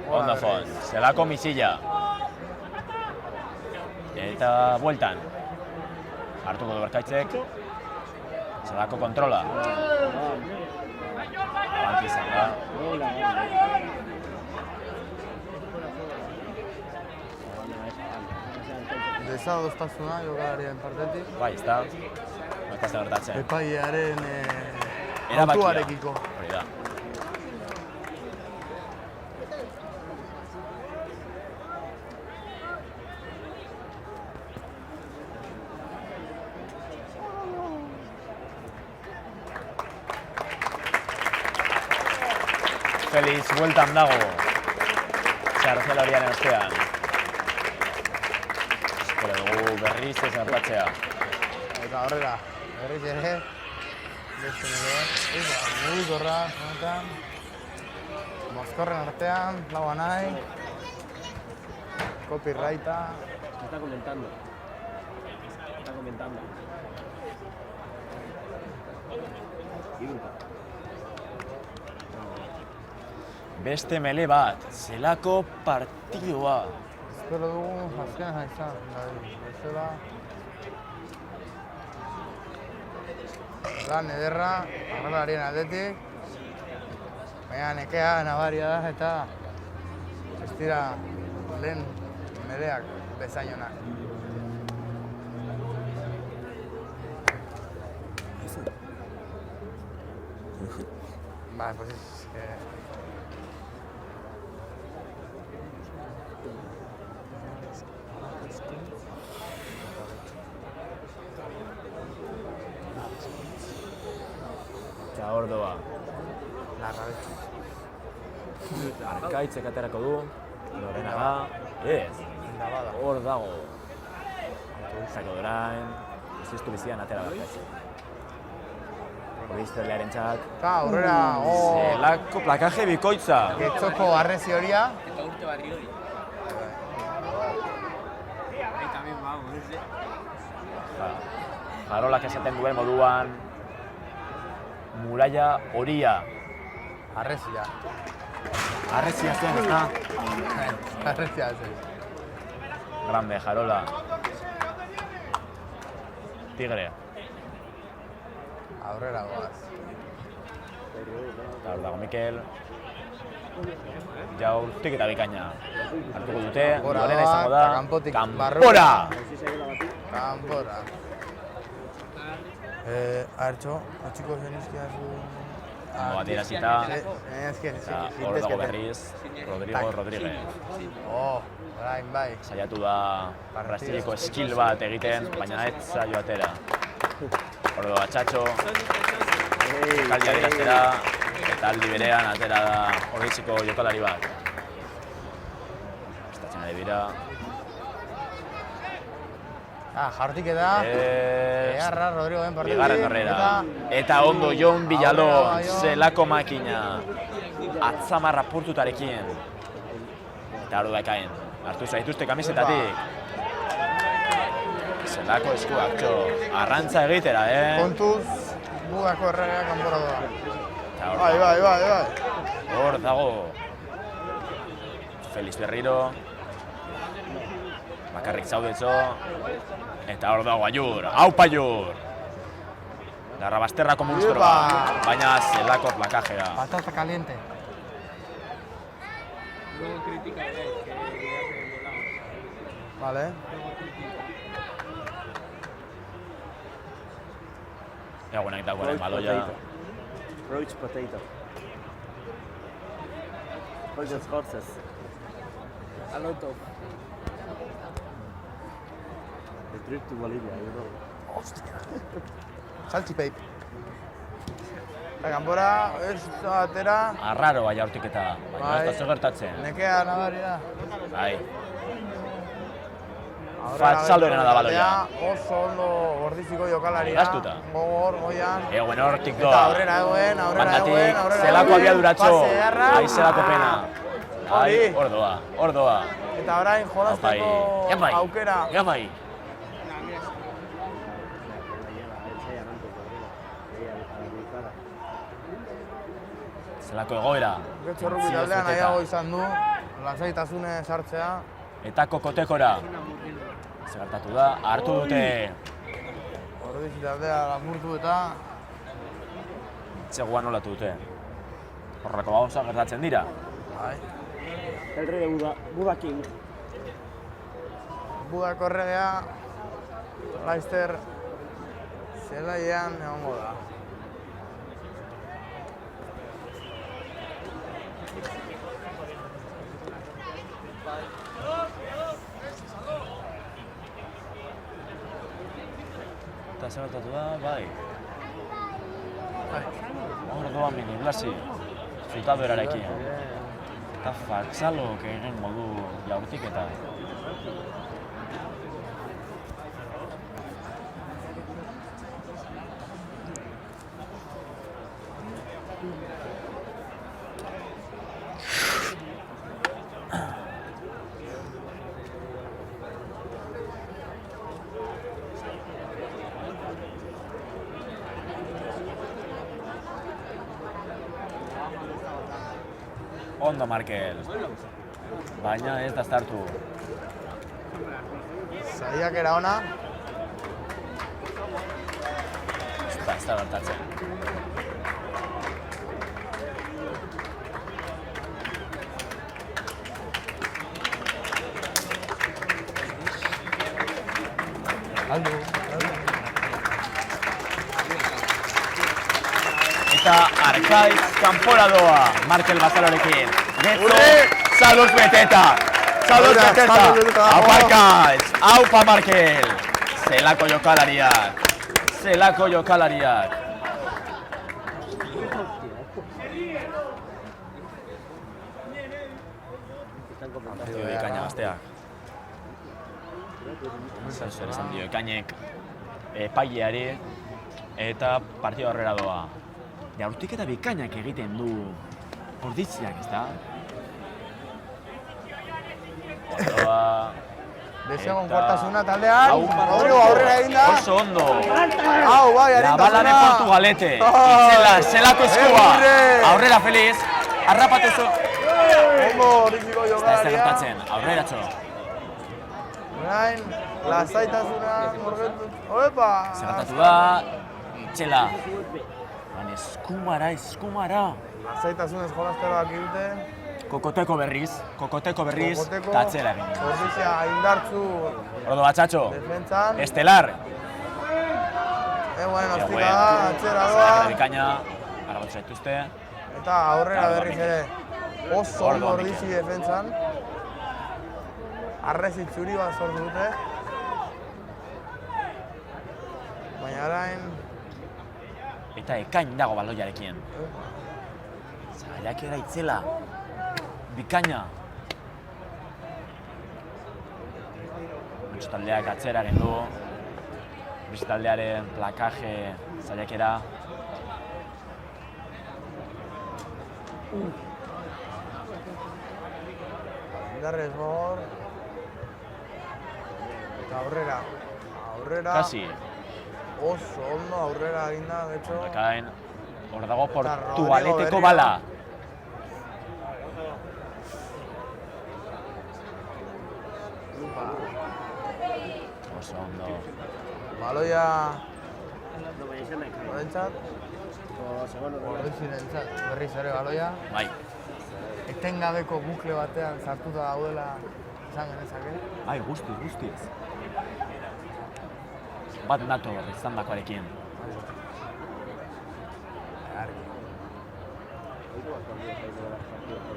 Ondo fon, zelako misilla. Eta bueltan. Hartuko du Berkaitzek. Zelako kontrola. Abanti izan da. Desadostasuna jokalarien partetik. Bai, ez da. Baita zer gertatzen. Epailearen Erabakia. autuarekiko. Hori da. Feliz bueltan dago. Txartzela horiaren ostean. Espero dugu berriz ez gertatzea. Eta horrela, berriz ere. Beste nire. Mugikorra, honetan. Mozkorren artean, laua nahi. Copyrighta. Está comentando. Está comentando. Iruka. Beste mele bat, zelako partidua. Espero dugu azkena izan. Bezala. Lan ederra, arrelarien aldetik. Baina nekea nabaria da eta ez dira lehen meleak bezainonak. Ba, pues es que... Eta hor doa. Larrabetxu. Arkaitzek aterako du. Lorena da. Ez. Da bada. Hor dago. Zako dorain, zistu bizian atera bat. Horriztelearen txat. Eta aurrera, Zelako plakaje bikoitza. Getxoko arrezi horia. Eta urte barri hori. Ahí también vamos, ese. Jarolak esaten duen moduan, muralla horia. Arrezia. Arrezia zen, ezta? Arrezia zen. Grande, Jarola. Tigre. Aurrera goaz. Eta hor dago Mikel. Jaurtik eta bikaina. Hartuko dute, gorena izango da. Kanpotik Kanpora! Kanpora. Artxo, atxiko zenizkia zu... Ondo adierazita. Eta hor dago berriz, Rodrigo Rodríguez. Orain bai. Saiatu da Brasileko skill bat egiten, baina ez zaio atera. Hor dago Atxatxo, jokaldi adieraztera, eta aldi berean atera da Orriziko jokalari bat. Estatzen ari dira. Jartik eda. Egarra, Rodrigo den partidu. Bigarren horrera. Eta ondo Jon Villalon, zelako makina. Atzamarra purtutarekin. Eta hor dakain. Hartu zaituzte kamisetatik. Zelako eskuak, txo. Arrantza egitera, Kontuz, bugako erregea kanpora doa. Bai. Bai. Hor dago. Feliz Berriro. Bakarrik zaudetzo. Eta hor dago Aiur. Aupa Aiur! Darrabasterrako monstro bat. Baina zelako plakajea. Patata caliente. Luego critica que ya se volaba. Vale. Egunak dagoen baloia. Roach potato. Horses. A lot of. The trip to Bolivia, you know. Saltxipeip. Eta kanpora, ez atera. Arraro bai aurtiketa. Baina ez da zer gertatzen. Nekea nabari da. Bai. Fatzaldoerena da baloia. Oso ondo gordiziko jokalaria. Gaztuta. Gogor, goian. Eguen hortik Eta doa. aurrera eguen. Bandatik, zelako abiaduratxo. Ai, zelako pena. Ai, Hori. hor doa. Eta orain jolazteko aukera. Gamai. Zelako egoera. Getxo rugby taldean nahiago izan du, lasaitasune sartzea. Eta kokotekora. Zertatu da, hartu dute. Ordizi taldea lamurtu eta... Txegoan olatu dute. Horreko gauza gertatzen dira. Bai. El rey de Buda King. Budako erregea, Leicester zelaian egongo da. Eta zer gertatu da, bai. Hor doa Mini Blasi, zutaderarekin. Eta Fatzalok egin modu jaurtiketa. Ondo Markel. Baina ez da zartu. Saiakera ona. Ez da gertatzen. Eta Arkaiz kanpora doa Markel Bazalorekin. Getxo, saluz beteta! Saluz beteta! Aupa Arkaiz! Aupa Markel! Zelako jokalariak! Zelako jokalariak! Partidu bikaina gazteak. Zer esan dio, ekainek epaileari eta partida horrela doa. Jaurtik eta bikainak egiten du orditziak, ez da? Ondoa... Desegon kortasuna taldean, Rodrigo aurrera egin da. Oso ondo. Hau, bai, La arintasuna. bala de Portugalete. Itzela, zelako eskua. Aurrera Feliz. Arrapatu zu. Ondo ordiziko Ez da ez jokalaria. gertatzen, aurrera txo. Orain, lasaitasuna murgendu. Oepa! Zerratatu da, Itzela. Baina eskumara. Lasaitasunez jolazteroak egite. Kokoteko berriz, eta atzera egin. Ordizia indartzu Ordo batxatxo, defentsan. estelar. Eguen ostika da, atzera doa. Bikaina, aragatu zaituzte. Eta aurrera berriz ere. Oso ondo Orduan ordizi defentsan. Arrezi txuri bat sortu dute. Baina orain... Eta ekain dago baloiarekin. Zaiak era Itzela. Bikaina. Antxo taldeak atzera egin du. Bizi taldearen plakaje zaiakera. Indarrez gogor. Eta aurrera. Kasi. Oso ondo aurrera eginda, de hecho. Ekain. Hor dago Rodrigo Portugaleteko Berria. bala. Oso ondo. Baloia No, baina izan nahi. horrentzat, Segon horrela. ordizirentzat berriz ere baloia. Bai, Etengabeko bukle batean sartuta daudela izan genezake. bai, guztiz. Bat nato izan dakoarekin.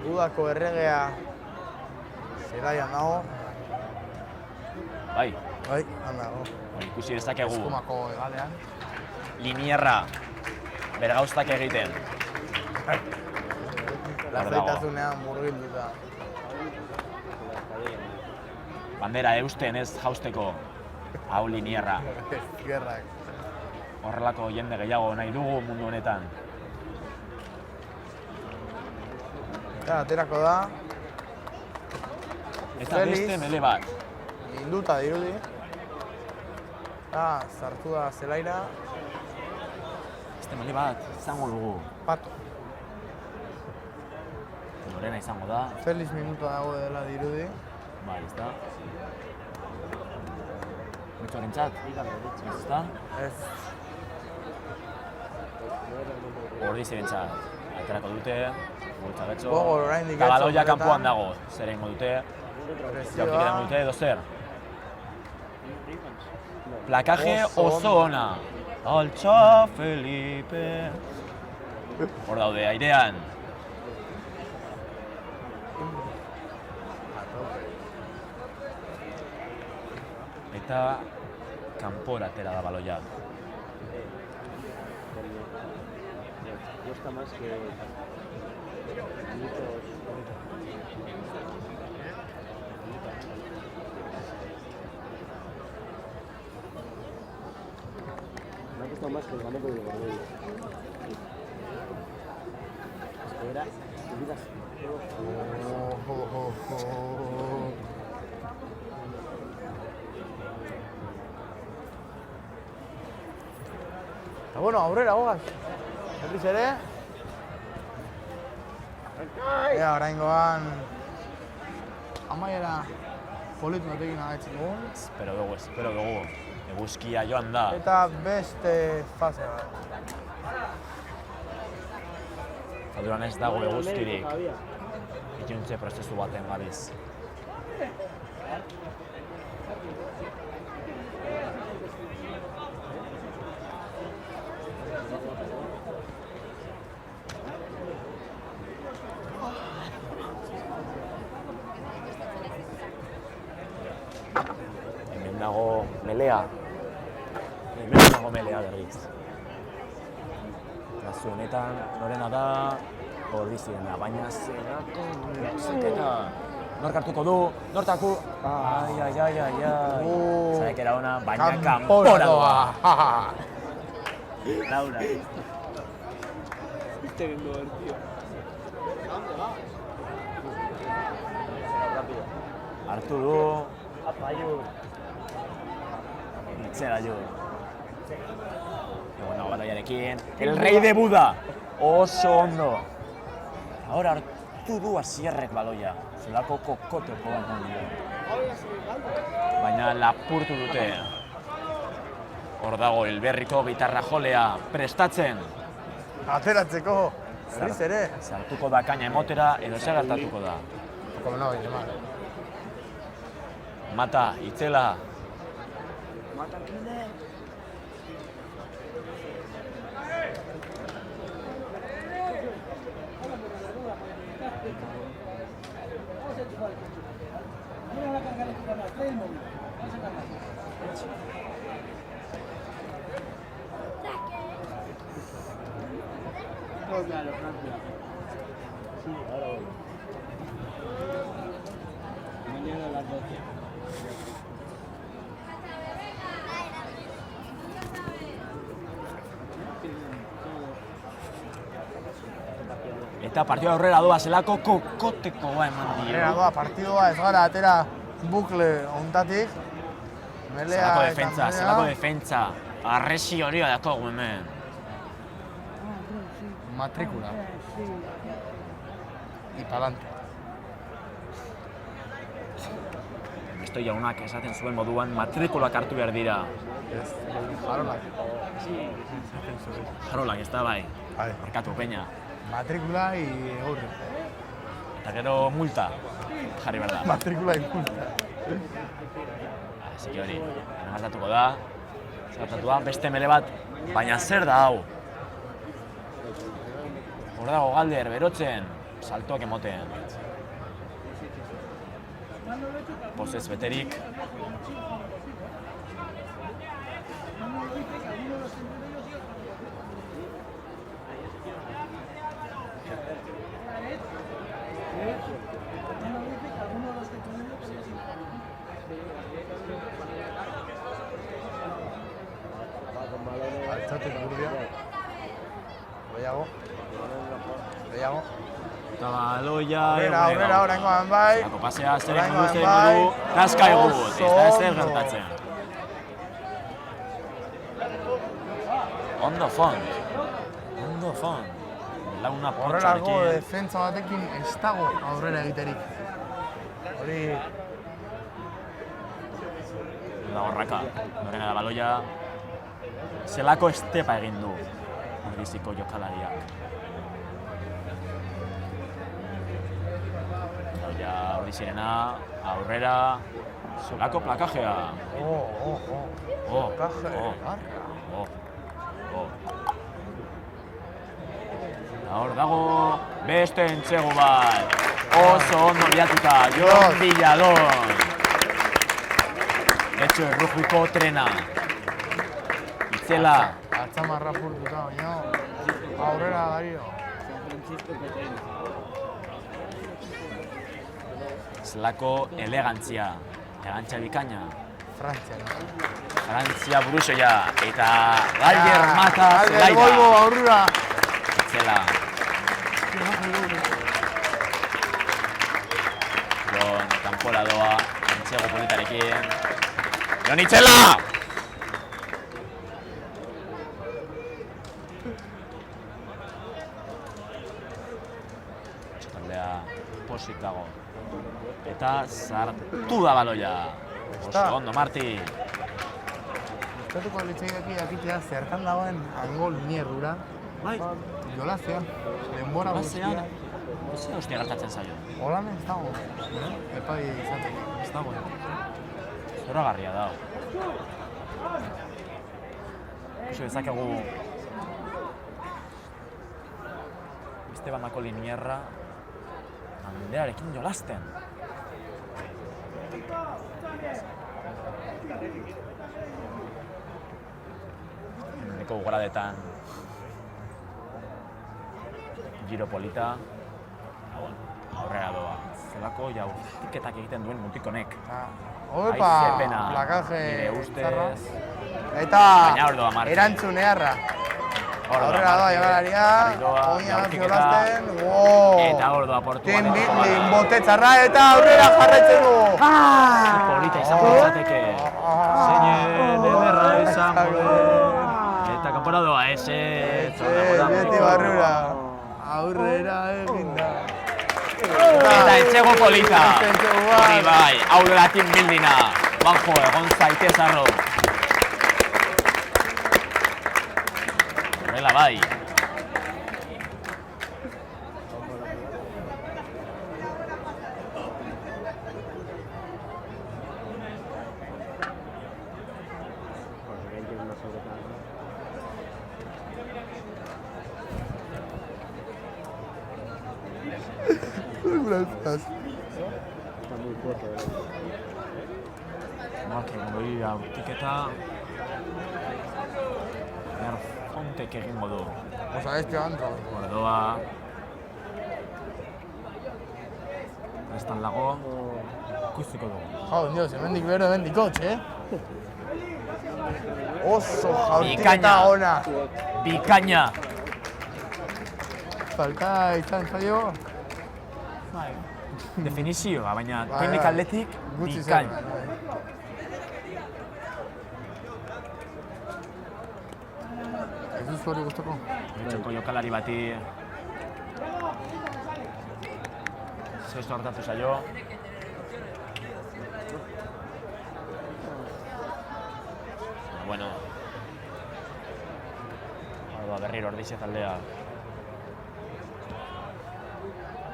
Udako erregea zelaian dago. Bai, Bai, han dago. ikusi dezakegu Eskumako egalean. Linierra bergauztak egiten. Lasaitasunean murgilduta. Bandera eusten ez jausteko. Hau linierra. Gerrak. Horrelako jende gehiago nahi dugu mundu honetan. Eta aterako da, Eta Feliz. beste mele bat. hinduta dirudi. Eta sartu da zelaira, Beste mele bat izango dugu. pato. Lorena izango da. Feliz minuta dago dela dirudi. Bai, ez da. Mitxorentzat, ez da. Ez, Ordizirentzat. Aterako dute, gultza betxo. Gogor oraindik Eta etxo baloia horretan. kanpoan dago. Zer egingo dute, jaurtik edango presioa. dute edo zer. Plakaje Oso oso ondo. ona. Altxa Felipe. Hor daude, airean. Eta kanpora atera da baloia. Cuesta más que... Me ha costado más que el ganado de Guardiola. Espera, subidas. Eta bueno, aurrera hogaz. Berriz ere. Ea, oraingoan amaiera politu batekin agatzen dugun. Espero dugu. Eguzkia joan da. Eta beste fase bat. Zalduran ez dago eguzkirik. Ituntze prozesu baten gabiz. Hemen dago melea. Hemen dago melea berriz. Kasu honetan, norena da, Ordizirena, baina zerako zaketa. Nork hartuko du, nortaku. Ai. Zaekera ona, baina Kanpora kanpora doa. Laura. Este vendo tío. Hartu du. Apa, Jur. Itzela jo. Bueno, baloiarekin. El rey de Buda. Oso ondo. Ahora hartu du Asierrek baloia. Zelako kokoteko eman dio. Baina lapurtu dute. Hor dago Elberriko gitarra jolea prestatzen. Ateratzeko, berriz ere. Sartuko da kaina emotera edo zer gertatuko da. Como no, llama. Mata, Itzela. No la carga eléctrica más, trae el móvil. Vamos a cargar. Todo claro, Francia. Sí, ahora voy. Mañana a las 12. Eta partida aurrera doa zelako kokotekoa eman dio. Aurrera doa partidua, ez gara atera bukle ontatik. Melea Zelako eta defentsa, melea. zelako defentsa. Arresi hori dakogu hemen. Matrikula. Y pa'lante. Esto jaunak esaten zuen moduan matrikulak hartu behar dira. Ez, jarolak. Jarolak, ez da bai. Bai. Markatu peña. Matrikula y eurre. Eta gero multa jarri behar da. Matrikula y multa. Así que hori, gertatuko da. Gertatu da, beste mele bat, baina zer da hau? Hor dago Galder, berotzen, saltoak emoten. Pozez beterik. Altzatik gurbia. Gehiago. Gehiago. Eta baloia... Aurrera, oraingoan bai. Zako pasea, zer Oraingoan egin bai. du, kaska egut, ez da ezer Oso gertatzen. Ondo font. Launa Horrelako potxarekin. defentsa batekin ez dago aurrera egiterik. Hori... Da horraka, norena da baloia. Zelako estepa egin du Ordiziko jokalariak. Baloia Ordizirena, aurrera, zelako plakajea. Kaje, Hor dago beste entzegu bat. Oso ondo biatuta, Jon Villalon. Etxo errujiko trena. Itzela. Atzamarra purtuta, baina aurrera Dario. San Francisco Petén. Zelako elegantzia. Elegantzia bikaina. Frantzia burusoia. Eta Galder mata Galder Volvo zelaida. aurrera. Itzela. Jon kanpora doa. Entzego politarekin. Jon Itzela! Txotaldea posik dago. Eta sartu da baloia. Oso ondo, Marti. Gustatuko litzaidaki jakitea zertan dagoen angol nierrura. Bai. Jolazean, denbora Jolazean. guztia. Zer hostia gertatzen zaio. Holan ez dago. Epai izateko. Ez dago. Zoragarria da. Oso dezakegu Esteban Liniarra Andrearekin jolasten. Neko gogoradetan Giro polita. Aurrera doa. zelako jaurtiketak egiten duen mutikonek. Opa, Aizepena, plakaje nire ustez. Eta Baina hor doa Martin. erantzun eharra. Hor doa Aurrera doa Martin. jogalaria, Hori doa, oina jaurtiketa. jolasten, wow! Eta hor doa Portugaleko Bildin botetzarra eta aurrera jarraitzen du! Polita izango litzateke. Zeinen ederra izango den. Eta kanpora doa, Beti barrura. Aurrera eginda. Eta etxego polita. Etxego bai. Hori bai, hau latin bildina. Banjo, egon zaitez arro. Horrela bai. Gracias. Está muy fuerte, Egongo dira urtiketa. Fontek egingo du. Osa, este antro. Ordoa. Prestan lago. Ikusiko dugu. Jau, Dios, hemendik bero, hemendik hotx, Oso jaurtiketa Bikaina. ona. Bikaina. Falta izan zaio. Definizioa, baina Bai, teknik bai. aldetik Gutxi zen. bikaina. Ez duzu hori guztoko? Etxoko jokalari bati zesto hartatu zaio. Bueno. Hau berriro ordize taldea.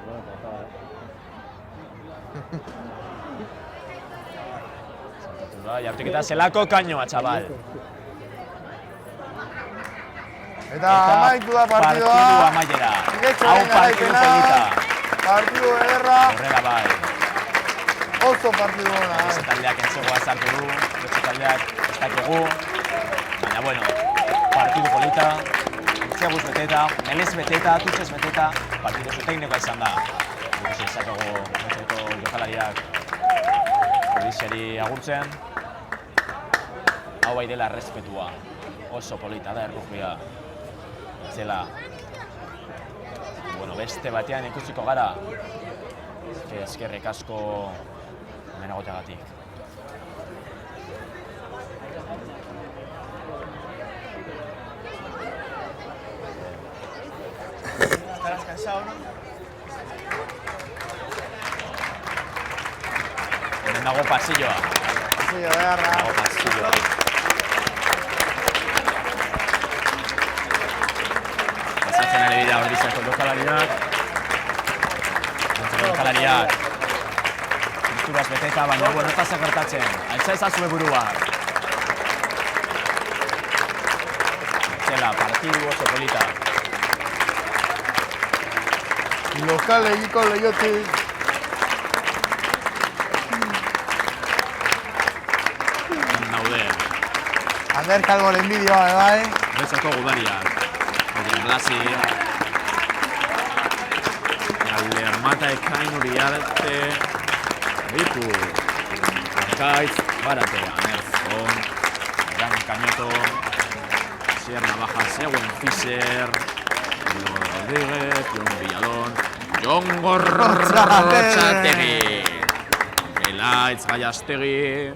Buena patada, Jaurtiketa zelako kainoa, txabal. Eta amaitu da partidua. Partidu amaiera. Getxoren Hau partidu garaipena. polita. Partidu ederra. Horrela bai. Oso partidu ona. Beste taldeak entzegoa zartu du, beste taldeak ez dakigu. Baina, bueno, partidu polita, entzeguz beteta, melez beteta, tutxez beteta, partidu oso teknikoa izan da. Ikusi ezakegu entzeko jokalariak Odiseri agurtzen. Hau bai dela errespetua. Oso polita da errugbia. Zela. Bueno, beste batean ikusiko gara. Eskerrik asko hemen egoteagatik. Estarás cansado, ¿no? Hemen dago pasilloa. Pasillo beharra. Dago pasilloa. Pasatzen ari dira Ordizako jokalariak. Ordizako jokalariak. Kulturaz beteta, baina bueno, ez da zer gertatzen. Altza ezazue burua. Zela, partidu oso polita. Lokal egiko lehiotik. Naude. Ander Calvoren bideoa, bai. Bezako gudariak. Oye, Blasi. Lermata ekain Uriarte. Riku. Arkaitz, Barate, Anerzon. Gran Cañoto. Sierra Baja, Seguen Fischer. Diego Rodríguez, Jon Villalón. Jon Gorrotxategi. Elaitz Gaiastegi.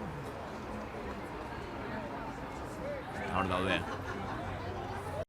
Hor daude.